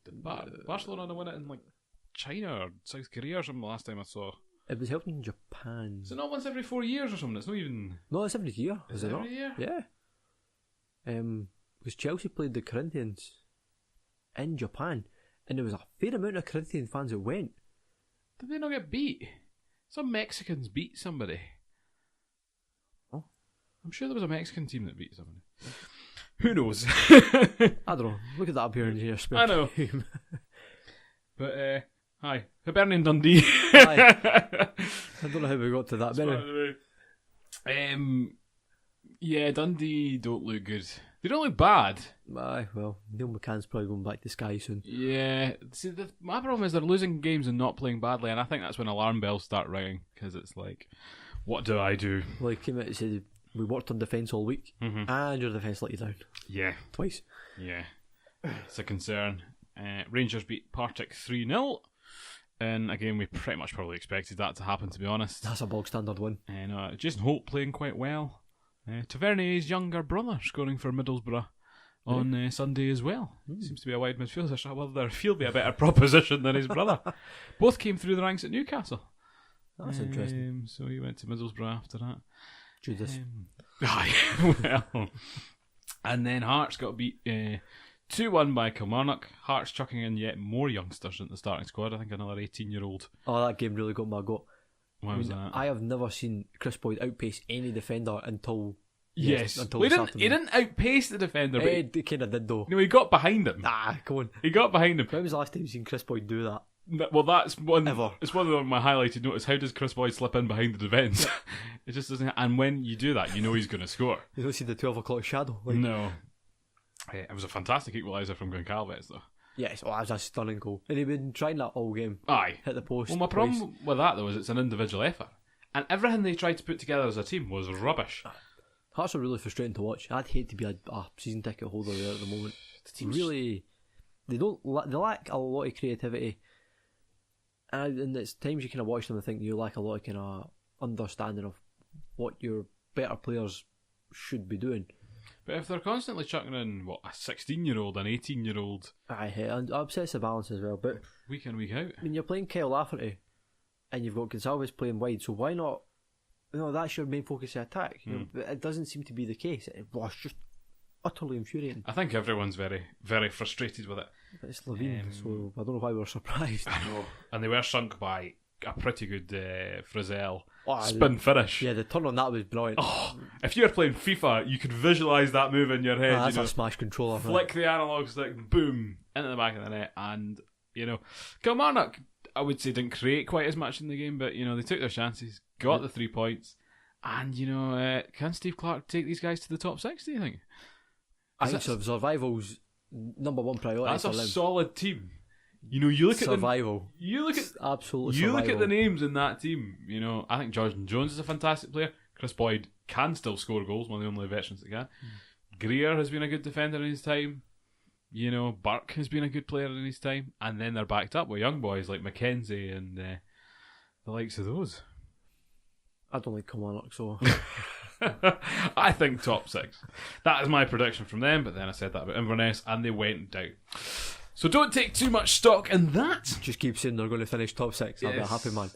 Did Barcelona win it in, like, China or South Korea or something the last time I saw? It was held in Japan. Is it not once every 4 years or something? It's not even... No, it's every year. Is it every year? Yeah. Because Chelsea played the Corinthians in Japan, and there was a fair amount of Corinthian fans that went. Did they not get beat? Some Mexicans beat somebody. Oh. I'm sure there was a Mexican team that beat somebody. Who knows? I don't know. Look at that up here in your spare I know. But, hi. Hibernian Dundee. Hi. I don't know how we got to that. Yeah, Dundee don't look good. They don't look bad. Aye, well, Neil McCann's probably going back to Sky soon. Yeah. See, my problem is they're losing games and not playing badly, and I think that's when alarm bells start ringing, because it's like, what do I do? Well, he came out and said, we worked on defence all week, and your defence let you down. Yeah. Twice. Yeah. It's a concern. Rangers beat Partick 3-0. And again, we pretty much probably expected that to happen, to be honest. That's a bog standard win. And Jason Holt playing quite well. Tavernier's younger brother scoring for Middlesbrough on Sunday as well. Seems to be a wide midfielder. So whether he'll be a better proposition than his brother. Both came through the ranks at Newcastle. That's interesting. So he went to Middlesbrough after that. Judas. Well. And then Hearts got beat 2-1 by Kilmarnock. Hearts chucking in yet more youngsters into the starting squad. I think another 18-year-old. Oh, that game really got my goat. Why was that? I have never seen Chris Boyd outpace any defender until... Yes. Until he didn't outpace the defender. He kind of did, though. No, he got behind him. Come on. He got behind him. When was the last time you seen Chris Boyd do that? Well, that's one. Ever. It's one of my highlighted notes. How does Chris Boyd slip in behind the defence? It just doesn't. And when you do that, you know he's going to score. You don't see the 12 o'clock shadow. No. It was a fantastic equaliser from Goncalves, though. Yes, that was a stunning goal. And he'd been trying that all game. Aye. Hit the post. Well, my problem with that, though, is it's an individual effort. And everything they tried to put together as a team was rubbish. Hearts are really frustrating to watch. I'd hate to be a season ticket holder there at the moment. The team's really... They lack a lot of creativity. And it's times you kind of watch them and think you lack a lot of kind of understanding of what your better players should be doing. But if they're constantly chucking in, a 16-year-old, an 18-year-old... Aye, and it upsets the balance as well. But week in, week out. I mean, you're playing Kyle Lafferty, and you've got Gonçalves playing wide, so why not... that's your main focus of attack. But it doesn't seem to be the case. It's just utterly infuriating. I think everyone's very, very frustrated with it. But it's Levine, so I don't know why we were surprised. I know. And they were sunk by a pretty good Frizzell Oh, spin finish. Yeah, the turn on that was brilliant. Oh, if you were playing FIFA, you could visualise that move in your head. That's a smash controller. Flick the analog stick, boom, into the back of the net. And, Kilmarnock, I would say, didn't create quite as much in the game, but, they took their chances, got the 3 points. And, can Steve Clarke take these guys to the top 6, do you think? I think survival's number one priority. That's for a them. solid team. You look survival. at you look at absolutely. You survival. look at the names in that team. I think Jordan Jones is a fantastic player. Chris Boyd can still score goals, one of the only veterans that can. Greer has been a good defender in his time. Burke has been a good player in his time, and then they're backed up with young boys like McKenzie and the likes of those. I don't like Kilmarnock, so I think top 6. That is my prediction from them. But then I said that about Inverness, and they went down. So don't take too much stock in that. Just keep saying they're going to finish top 6. I'll be a happy man.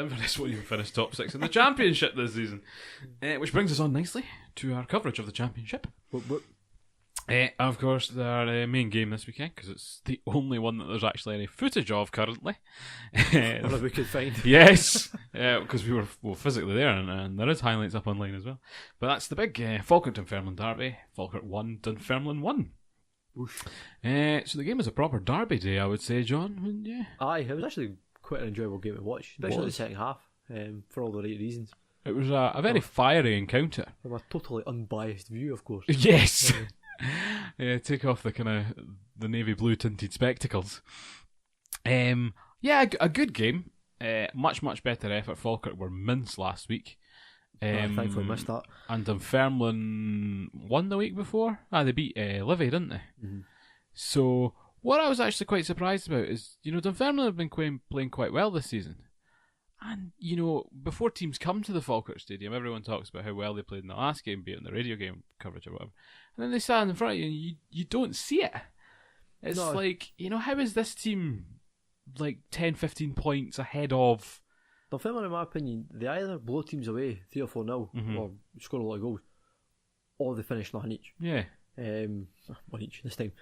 Inverness won't even finish top 6 in the Championship this season. Which brings us on nicely to our coverage of the Championship. Of course, their main game this weekend, because it's the only one that there's actually any footage of currently. Whatever we could find. Yes, because we were physically there, and there is highlights up online as well. But that's the big Falkirk-Dunfermline derby. Falkirk 1, Dunfermline 1. So the game was a proper derby day, I would say, John, wouldn't you? Aye, it was actually quite an enjoyable game to watch, especially the second half, for all the right reasons. It was a very fiery encounter. From a totally unbiased view, of course. Yes! Take off the navy blue tinted spectacles. A good game. Much, much better effort. Falkirk were mince last week. Thankfully missed that. And Dunfermline won the week before. They beat Livy, didn't they? Mm-hmm. So what I was actually quite surprised about is, Dunfermline have been playing quite well this season. And, before teams come to the Falkirk Stadium, everyone talks about how well they played in the last game, be it in the radio game coverage or whatever. And then they stand in front of you and you don't see it. It's like, how is this team like 10, 15 points ahead of... Dunfermline, in my opinion, they either blow teams away 3 or 4-0, or score a lot of goals, or they finish nothing each. Yeah. 1 each this time.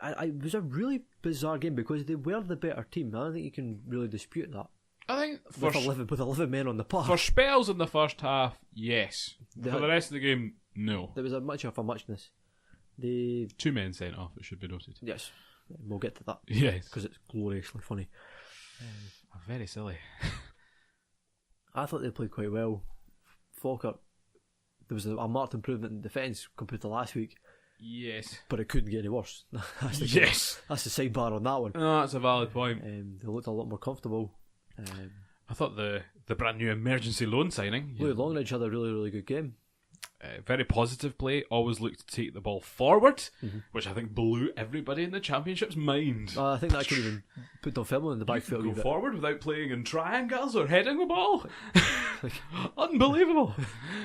It was a really bizarre game because they were the better team. I don't think you can really dispute that. I think with 11 men on the park. For spells in the first half, yes. For the rest of the game, no. There was a much of a muchness. 2 men sent off, it should be noted. Yes, we'll get to that. Yes. Because it's gloriously funny. Very silly. I thought they played quite well. Falkirk, there was a marked improvement in defence compared to last week. Yes. But it couldn't get any worse. That's the sidebar on that one. No, that's a valid point. They looked a lot more comfortable. I thought the brand new emergency loan signing... Louis Longridge had a really, really good game. Very positive play, always looked to take the ball forward, which I think blew everybody in the Championship's mind. I think that could even put Dunfermline in the back foot. Go forward without playing in triangles or heading the ball. Unbelievable.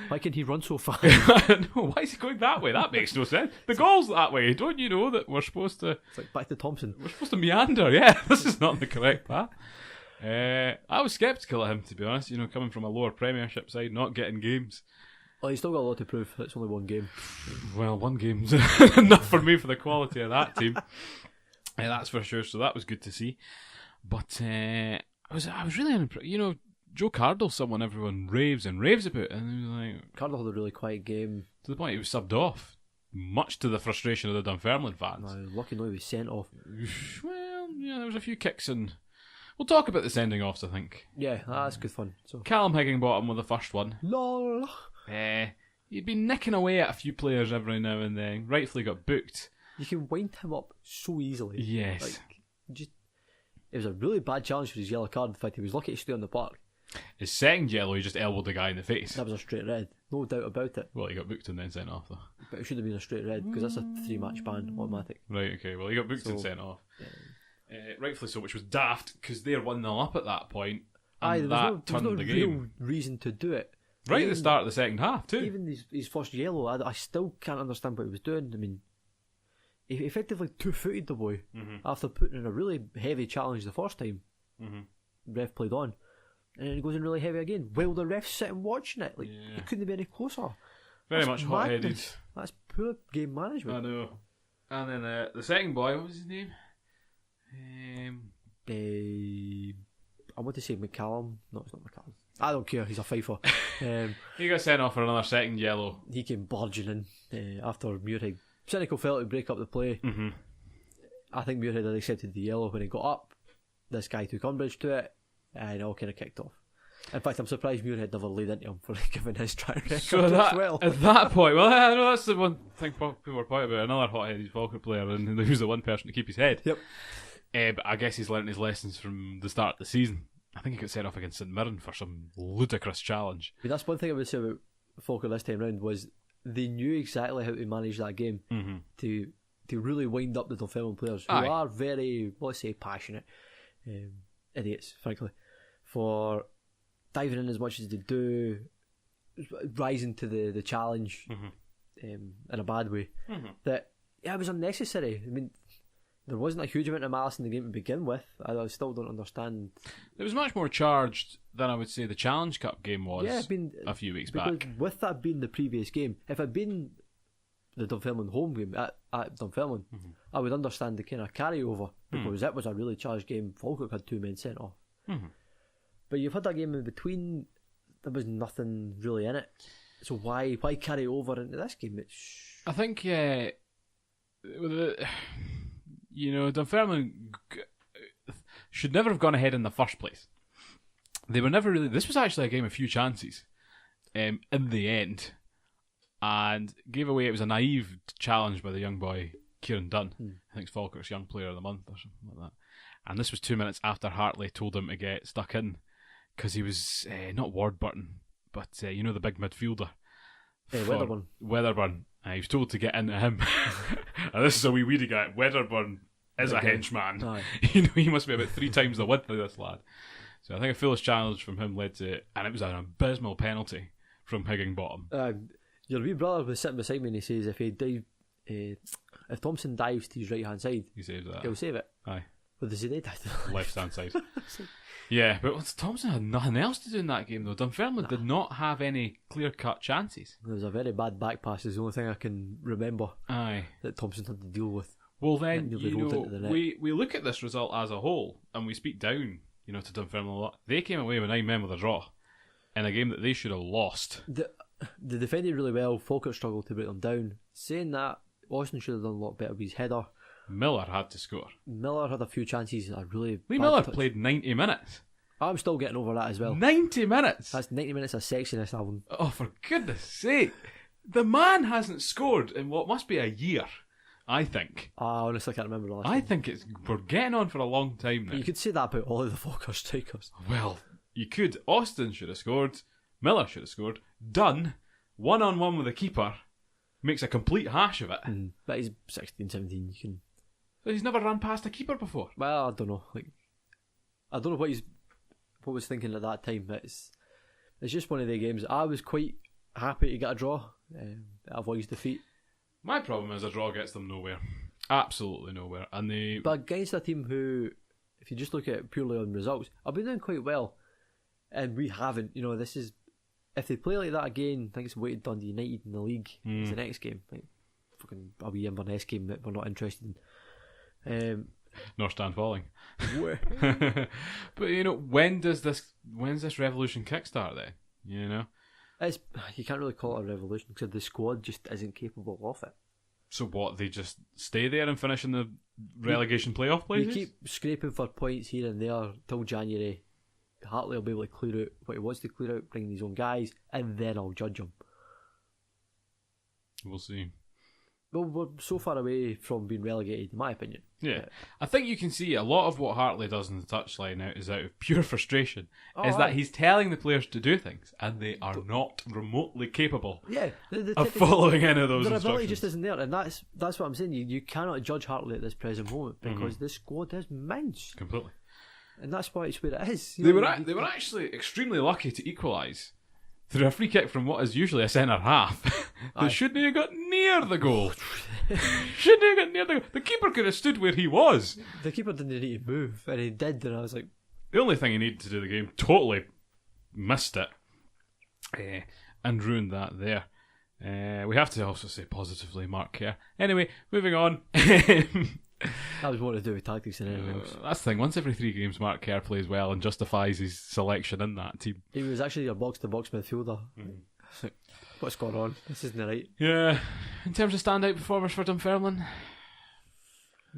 Why can he run so fast? No, why is he going that way? That makes no sense. The goal's that way. Don't you know that we're supposed to... It's like back to Thompson. We're supposed to meander, yeah. This is not the correct path. I was sceptical of him, to be honest, coming from a lower Premiership side, not getting games. Well, he's still got a lot to prove. It's only 1 game. Well, 1 game's enough for me for the quality of that team. That's for sure. So that was good to see. But I was really impressed. Joe Cardle's someone everyone raves about, and he was like, Cardle had a really quiet game to the point he was subbed off, much to the frustration of the Dunfermline fans. Lucky no, he was sent off. Well, yeah, there was a few kicks and. We'll talk about the sending offs, I think. Yeah, that's good fun. So Callum Higginbottom with the first one. Lol. He'd been nicking away at a few players every now and then. Rightfully got booked. You can wind him up so easily. Yes. It was a really bad challenge for his yellow card. In fact, he was lucky to stay on the park. His second yellow, he just elbowed the guy in the face. That was a straight red. No doubt about it. Well, he got booked and then sent off, though. But it should have been a straight red, because that's a 3-match ban, automatic. Right, okay. Well, he got booked and sent off. Rightfully so, which was daft, because they're 1-0 up at that point, and that turned the game. There was no real reason to do it. Right at the start of the second half, too. Even his first yellow, I still can't understand what he was doing. I mean, he effectively two-footed the boy after putting in a really heavy challenge the first time. Ref played on. And then he goes in really heavy again. While the ref's sitting watching it. It couldn't be any closer. Very much hot-headed. Madness. That's poor game management. I know. And then the second boy, what was his name? I want to say McCallum. No, it's not McCallum. I don't care. He's a fifer. He got sent off for another second yellow. He came barging in after Muirhead. Cynical failed to break up the play. Mm-hmm. I think Muirhead had accepted the yellow when he got up. This guy took umbrage to it, and it all kind of kicked off. In fact, I'm surprised Muirhead never laid into him for giving his track record So as that, well. at that point, well, I know that's the one thing people were pointing about. Another hot-headed Falkirk player, and he was the one person to keep his head. Yep. But I guess he's learnt his lessons from the start of the season. I think he got sent off against St Mirren for some ludicrous challenge. I mean, that's one thing I would say about Falkirk this time round was they knew exactly how to manage that game to really wind up the Dunfermline players who are very, let's say, passionate idiots, frankly, for diving in as much as they do, rising to the challenge in a bad way. That it was unnecessary. I mean, there wasn't a huge amount of malice in the game to begin with. I still don't understand. It was much more charged than I would say the Challenge Cup game was a few weeks back. With that being the previous game, if it had been the Dunfermline home game at Dunfermline, I would understand the kind of carryover because it was a really charged game. Falkirk had 2 men sent off. But you've had that game in between, there was nothing really in it. So why carry over into this game? I think, Dunfermline should never have gone ahead in the first place. They were never really... This was actually a game of few chances in the end, and gave away... It was a naive challenge by the young boy, Kieran Dunn. I think it's Falkirk's Young Player of the Month or something like that. And this was 2 minutes after Hartley told him to get stuck in, because he was not Warburton, but the big midfielder. Weatherburn. He was told to get into him. And this is a wee weedy guy. Weatherburn is a henchman. He must be about 3 times the width of this lad. So I think a foolish challenge from him led to it, and it was an abysmal penalty from Higginbottom. Your wee brother was sitting beside me and he says if Thompson dives to his right hand side, he saves that. He'll save it. Aye. Well, does he dive to the left hand side? Yeah, but Thompson had nothing else to do in that game though. Dunfermline did not have any clear-cut chances. There was a very bad back pass, is the only thing I can remember. Aye. That Thompson had to deal with. Well then, we look at this result as a whole and we speak down, to Dunfermline a lot. They came away with 9 men with a draw in a game that they should have lost. They defended really well. Falkirk struggled to break them down. Saying that, Austin should have done a lot better with his header. Miller had to score. Miller had a few chances. Lee Miller played 90 minutes. I'm still getting over that as well. 90 minutes? That's 90 minutes of sexiness, Alan. Oh, for goodness sake. The man hasn't scored in what must be a year, I think. I honestly can't remember the last time. I think we're getting on for a long time now. You could say that about all of the Falkirk strikers. Well, you could. Austin should have scored. Miller should have scored. Dunn, 1-on-1 with the keeper, makes a complete hash of it. But he's 16, 17. You can... He's never run past a keeper before. Well, I don't know. I don't know what was thinking at that time. It's just one of the games. I was quite happy to get a draw. Avoids defeat. My problem is a draw gets them nowhere. Absolutely nowhere. But against a team who, if you just look at it purely on results, have been doing quite well, and we haven't. This is, if they play like that again, I think it's weighted Dundee United in the league. It's the next game. Fucking a wee Inverness game that we're not interested in. Nor stand falling. But when's this revolution kickstart then? You can't really call it a revolution because the squad just isn't capable of it. So what? They just stay there and finish in the relegation playoff places? You keep scraping for points here and there till January. Hartley will be able to clear out what he wants to clear out, bring his own guys, and then I'll judge him. We'll see. Well, we're so far away from being relegated, in my opinion. Yeah. I think you can see a lot of what Hartley does in the touchline now is out of pure frustration. That he's telling the players to do things, and they are not remotely capable of following any of those instructions. Their ability just isn't there, and that's what I'm saying. You cannot judge Hartley at this present moment because this squad is mince. Completely. And that's why it's where it is. They were actually extremely lucky to equalise through a free kick from what is usually a centre half. That shouldn't have got near the goal. Shouldn't have got near the goal. The keeper could have stood where he was. The keeper didn't need to move, and he did, and I was like... The only thing he needed to do the game, totally missed it, and ruined that there. We have to also say positively Mark Kerr. Anyway, moving on. That was more to do with tactics than anything else. That's the thing. Once every 3 games, Mark Kerr plays well and justifies his selection in that team. He was actually a box-to-box midfielder. What's going on? This isn't right. Yeah. In terms of standout performers for Dunfermline,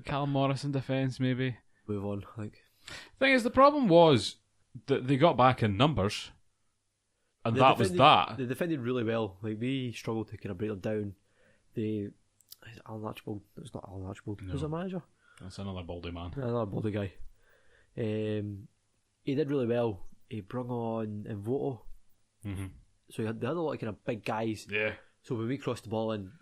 Callum Morris in defence, maybe. Move on, I think. Thing is, the problem was that they got back in numbers, and that was that. They defended really well. Like, we struggled to kind of break them down. Alan Archibald. It's not Alan Archibald. No. Who's the manager? That's another baldy man. Another baldy guy. He did really well. He brought on Invoto. Mm-hmm. So they had a lot of kind of big guys. Yeah. So when we crossed the ball in,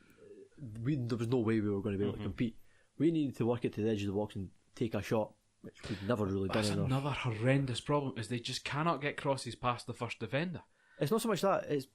there was no way we were going to be able to compete. We needed to work it to the edge of the box and take a shot, which we've never really done. That's another horrendous problem, is they just cannot get crosses past the first defender. It's not so much that, it's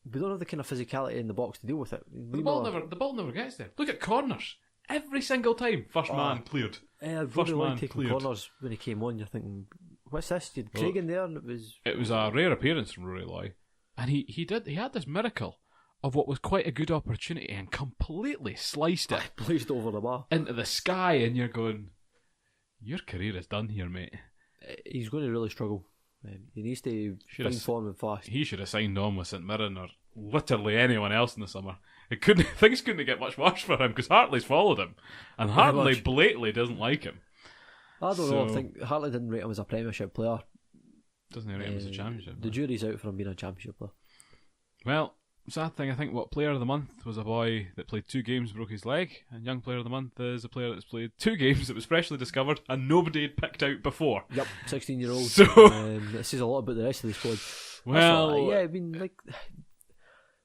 we don't have the kind of physicality in the box to deal with it. The ball never gets there. Look at corners. Every single time, first man cleared. I'd really like taking corners when he came on. You're thinking, what's this? You had Craig in there, and it was a rare appearance from Rory Loy, and he had this miracle of what was quite a good opportunity and completely sliced it, blazed over the bar into the sky, and you're going, your career is done here, mate. He's going to really struggle. He needs to find form and fast. He should have signed on with St Mirren or literally anyone else in the summer. Things couldn't get much worse for him because Hartley's followed him, and Hartley blatantly doesn't like him. I don't know. I think Hartley didn't rate him as a Premiership player. Doesn't he rate him as a Championship? The jury's out for him being a Championship player. Well, sad thing, I think what Player of the Month was a boy that played 2 games, broke his leg, and Young Player of the Month is a player that's played 2 games that was freshly discovered and nobody had picked out before. Yep, 16-year-old. So that says a lot about the rest of the squad. Well, yeah, I mean, like,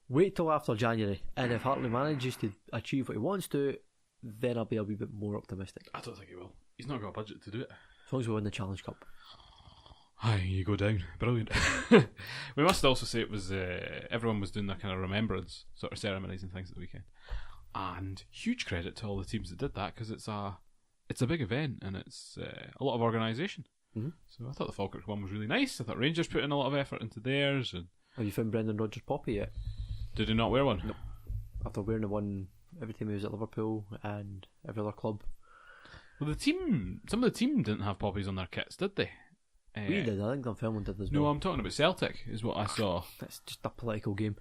wait till after January, and if Hartley manages to achieve what he wants to, then I'll be a wee bit more optimistic. I don't think he will. He's not got a budget to do it. As long as we win the Challenge Cup. Aye, you go down. Brilliant. We must also say it was everyone was doing their kind of remembrance sort of ceremonies and things at the weekend, and huge credit to all the teams that did that, because it's a big event and it's a lot of organisation. Mm-hmm. So I thought the Falkirk one was really nice. I thought Rangers put in a lot of effort into theirs. And have you found Brendan Rodgers' poppy yet? Did he not wear one? Nope. After wearing the one every time he was at Liverpool and every other club. Well, some of the team didn't have poppies on their kits, did they? We did. I think Dunfermline did as well. No, I'm talking about Celtic, is what I saw. It's just a political game.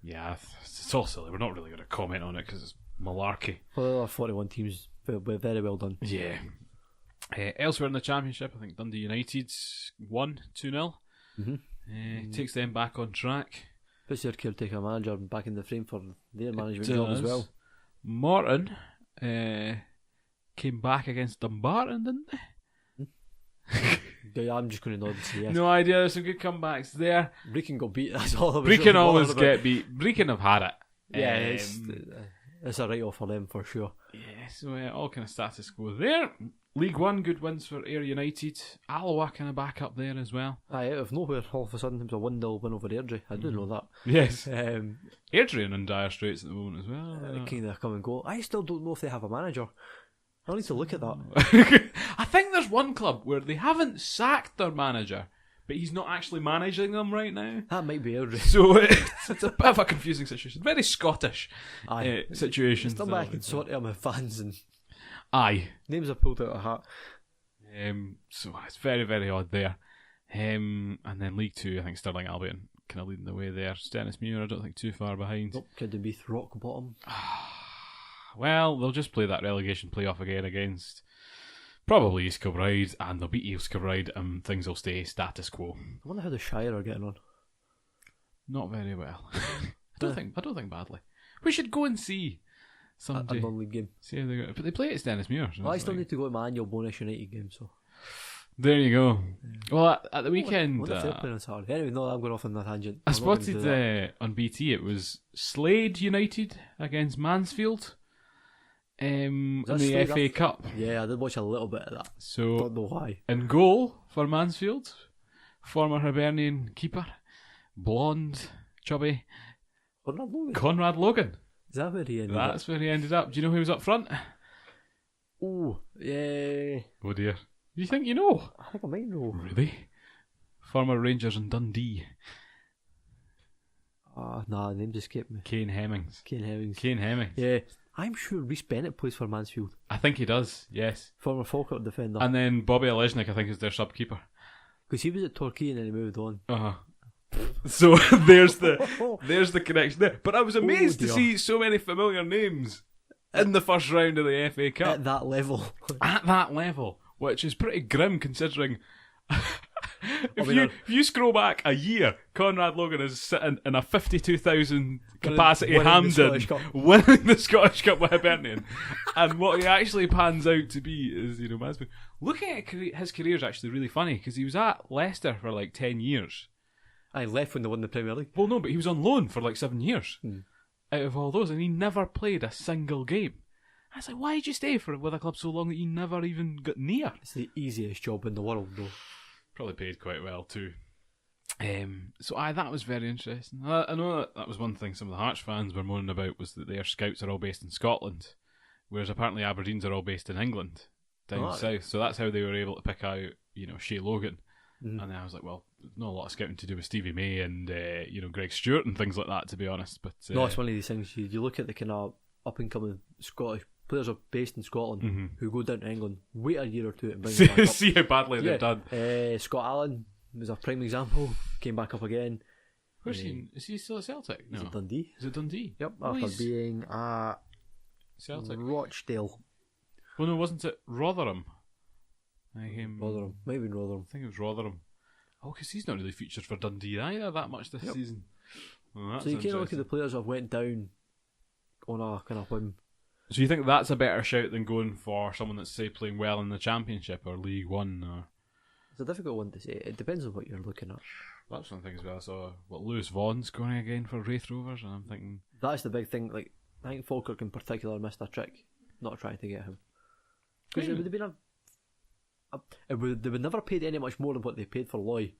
Yeah, it's all silly. We're not really going to comment on it because it's malarkey. Well, there are 41 teams. Very well done. Yeah. Elsewhere in the Championship, I think Dundee United won 2-0. Mm-hmm. Takes them back on track. Puts their caretaker manager back in the frame for their management job as well. Morton came back against Dumbarton, didn't they? Yeah, I'm just going to nod and say yes. No idea. There's some good comebacks there. Brecon got beat. That's all. Brecon always get beat. Brecon have had it. Yeah, it's a write-off for them for sure. Yeah, so all kind of status quo there. League One, good wins for Ayr United. Alloa kind of back up there as well. Aye, out of nowhere, all of a sudden, it was a 1-0 win over Airdrie. I didn't know that. Yes. Airdrie are in dire straits at the moment as well. Kind of come and go. I still don't know if they have a manager. I need to look at that. I think there's one club where they haven't sacked their manager, but he's not actually managing them right now. That might be Airdrie. So it's a bit of a confusing situation. Very Scottish situation. Still back and sort out my fans and names are pulled out of a hat. So it's very, very odd there. And then League Two, I think Stirling Albion kind of leading the way there. Stennismuir, I don't think too far behind. Nope, Kidderbeath rock bottom. Well, they'll just play that relegation playoff again against probably East Kilbride, and they'll beat East Kilbride, and things will stay status quo. I wonder how the Shire are getting on. Not very well. I don't think badly. We should go and see someday. A non-league game. See how they go. But they play at Stennismuir. So well, I still need to go to my annual Bonus United game, so. There you go. Well, at the weekend... What if they're playing on Saturday? Anyway, no, I'm going off on that tangent. I spotted on BT, it was Slade United against Mansfield. In the FA Cup. Yeah, I did watch a little bit of that. So, don't know why. In goal for Mansfield, former Hibernian keeper, blonde, chubby, Conrad Logan. Is that where he ended up? That's where he ended up. Do you know who was up front? Oh, yeah. Oh dear. Do you think you know? I think I might know. Really? Former Rangers in Dundee. Nah, the name just escaped me. Kane Hemmings. Kane Hemmings. Kane Hemmings. Yeah, I'm sure Reece Bennett plays for Mansfield. I think he does, yes. Former Falkirk defender. And then Bobby Alesnik, I think, is their sub-keeper. Because he was at Torquay and then he moved on. So there's the connection there. But I was amazed to see so many familiar names in the first round of the FA Cup. At that level. At that level, which is pretty grim considering... If you scroll back a year, Conrad Logan is sitting in a 52,000 capacity Hampden winning the Scottish Cup with Hibernian, and what he actually pans out to be is, Mansfield. Looking at his career is actually really funny because he was at Leicester for like 10 years. I left when they won the Premier League. Well, no, but he was on loan for like 7 years out of all those, and he never played a single game. I was like, why did you stay with a club so long that you never even got near? It's the easiest job in the world, though. Probably paid quite well too. So that was very interesting. I know that was one thing some of the Hearts fans were moaning about, was that their scouts are all based in Scotland, whereas apparently Aberdeen's are all based in England, down south. So that's how they were able to pick out, Shea Logan. And then I was like, well, there's not a lot of scouting to do with Stevie May and Greg Stewart and things like that, to be honest. But no, it's one of these things. You look at the kind of up and coming Scottish players are based in Scotland who go down to England, wait a year or two and bring them back up. See how badly they've done. Scott Allen was a prime example. Came back up again. Where's he? Is he still at Celtic? No. Is it Dundee? Is it Dundee? Yep. After being at Celtic. Rochdale. Well, no, wasn't it Rotherham? Rotherham. Maybe Rotherham. I think it was Rotherham. Oh, because he's not really featured for Dundee either that much this season. Well, so you can't look at the players that have went down on a kind of whim. So you think that's a better shout than going for someone that's, say, playing well in the Championship or League One? Or... It's a difficult one to say. It depends on what you're looking at. That's one thing as well. I saw Lewis Vaughan's going again for Wraith Rovers, and I'm thinking... That's the big thing. Like, I think Falkirk in particular missed a trick not trying to get him. Because it would have been they would never paid any much more than what they paid for Loy.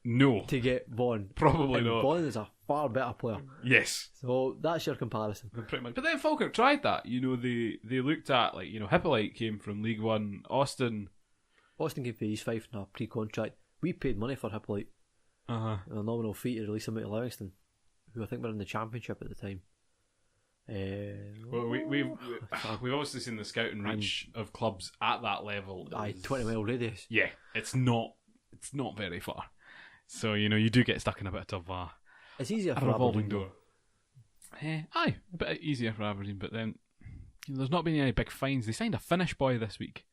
No. To get Vaughan. Probably and not. Vaughan is a far better player. Yes. So that's your comparison. Pretty much. But then Falkirk tried that. They looked at, like, Hippolyte came from League One. Austin came for East Fife in a pre-contract. We paid money for Hippolyte. A nominal fee to release him out of Livingston, who I think were in the Championship at the time. Well, we've obviously seen the scouting reach of clubs at that level. 20-mile radius. Yeah, it's not very far. So, you do get stuck in a bit of it's easier for revolving Aberdeen, door. Aye, a bit easier for Aberdeen, but then there's not been any big fines. They signed a Finnish boy this week.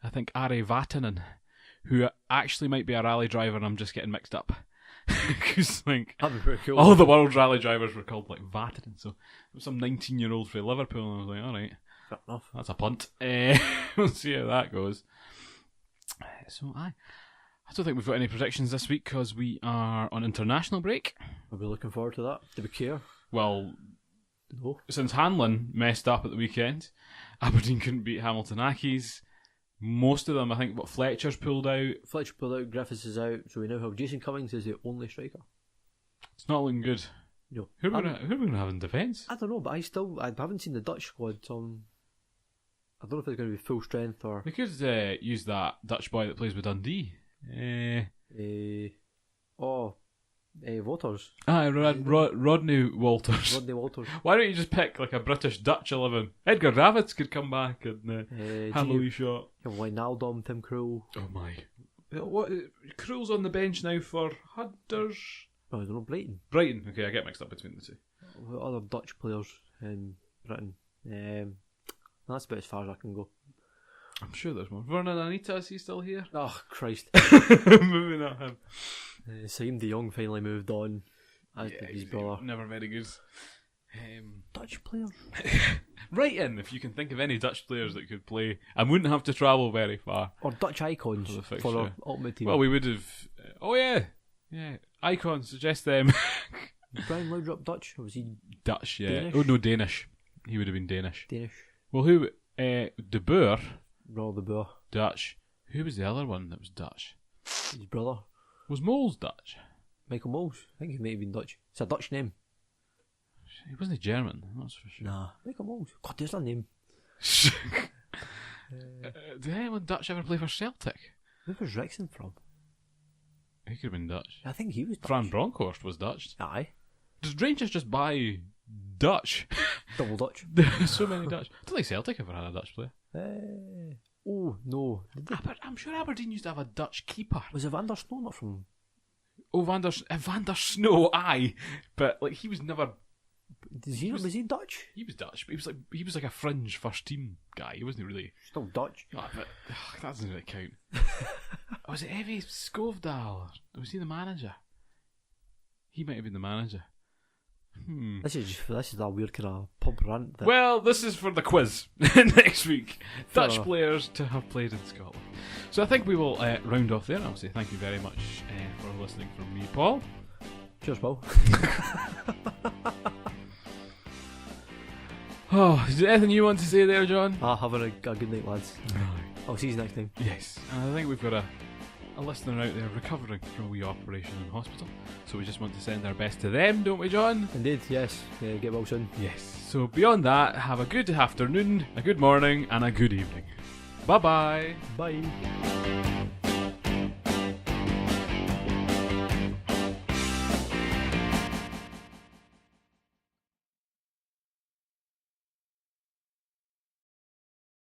I think Are Vatanen, who actually might be a rally driver, and I'm just getting mixed up. Because that'd be pretty cool. All the world's rally drivers were called like Vatanen, so it was some 19-year-old from Liverpool, and I was like, alright, fair enough. That's a punt. We'll see how that goes. So I don't think we've got any predictions this week because we are on international break. Are we looking forward to that? Do we care? Well, no. Since Hanlon messed up at the weekend, Aberdeen couldn't beat Hamilton Accies. Most of them, I think, Fletcher's pulled out. Griffiths is out, so we now have Jason Cummings as the only striker. It's not looking good. No. Who are we going to have in defence? I don't know, but I haven't seen the Dutch squad, so I don't know if it's going to be full strength or... We could use that Dutch boy that plays with Dundee. Waters. Rodney Walters. Rodney Walters. Why don't you just pick like a British-Dutch 11? Edgar Davids could come back and have a wee shot. Wijnaldum, Tim Krul. Oh my. What? Krul's on the bench now for Hudders? Oh, I don't know, Brighton. Okay, I get mixed up between the two. Other Dutch players in Britain. That's about as far as I can go. I'm sure there's more. Vernon Anita, is he still here? Oh, Christ. Moving on him. Saim de Jong finally moved on. As did his brother. Never very good. Dutch players? Write in if you can think of any Dutch players that could play and wouldn't have to travel very far. Or Dutch icons for our ultimate team. Well, we would have... Yeah. Icons, suggest them. Brian Laudrup Dutch? Or was he Dutch, yeah. Danish? Oh, no, Danish. He would have been Danish. Danish. Well, who... De Boer. Ronald De Boer. Dutch. Who was the other one that was Dutch? His brother. Was Moles Dutch? Michael Moles. I think he may have been Dutch. It's a Dutch name. He wasn't German, that's for sure. Nah. Michael Moles. God, there's a name. Did anyone Dutch ever play for Celtic? Where was Rexon from? He could have been Dutch. I think he was Dutch. Fran Bronckhorst was Dutch. Aye. Does Rangers just buy Dutch? Double Dutch. There's so many Dutch. I don't think Celtic ever had a Dutch player. Oh, no. I'm sure Aberdeen used to have a Dutch keeper. Was it Van der Snow not from... Oh, Van der Snow, aye. But like he was never... Was he Dutch? He was Dutch, but he was like a fringe first team guy. He wasn't really... Still Dutch. Oh, but that doesn't really count. Was it Evie Skovdal? Was he the manager? He might have been the manager. This is that weird kind of pub rant. Well, this is for the quiz next week. Dutch players to have played in Scotland. So I think we will round off there. I'll say thank you very much for listening from me, Paul. Cheers, Paul. Oh, is there anything you want to say there, John? Have a good night, lads. I'll see you next time. Yes, and I think we've got a listener out there recovering from a wee operation in hospital. So we just want to send our best to them, don't we, John? Indeed, yes. Get well soon. Yes. So beyond that, have a good afternoon, a good morning, and a good evening. Bye-bye. Bye.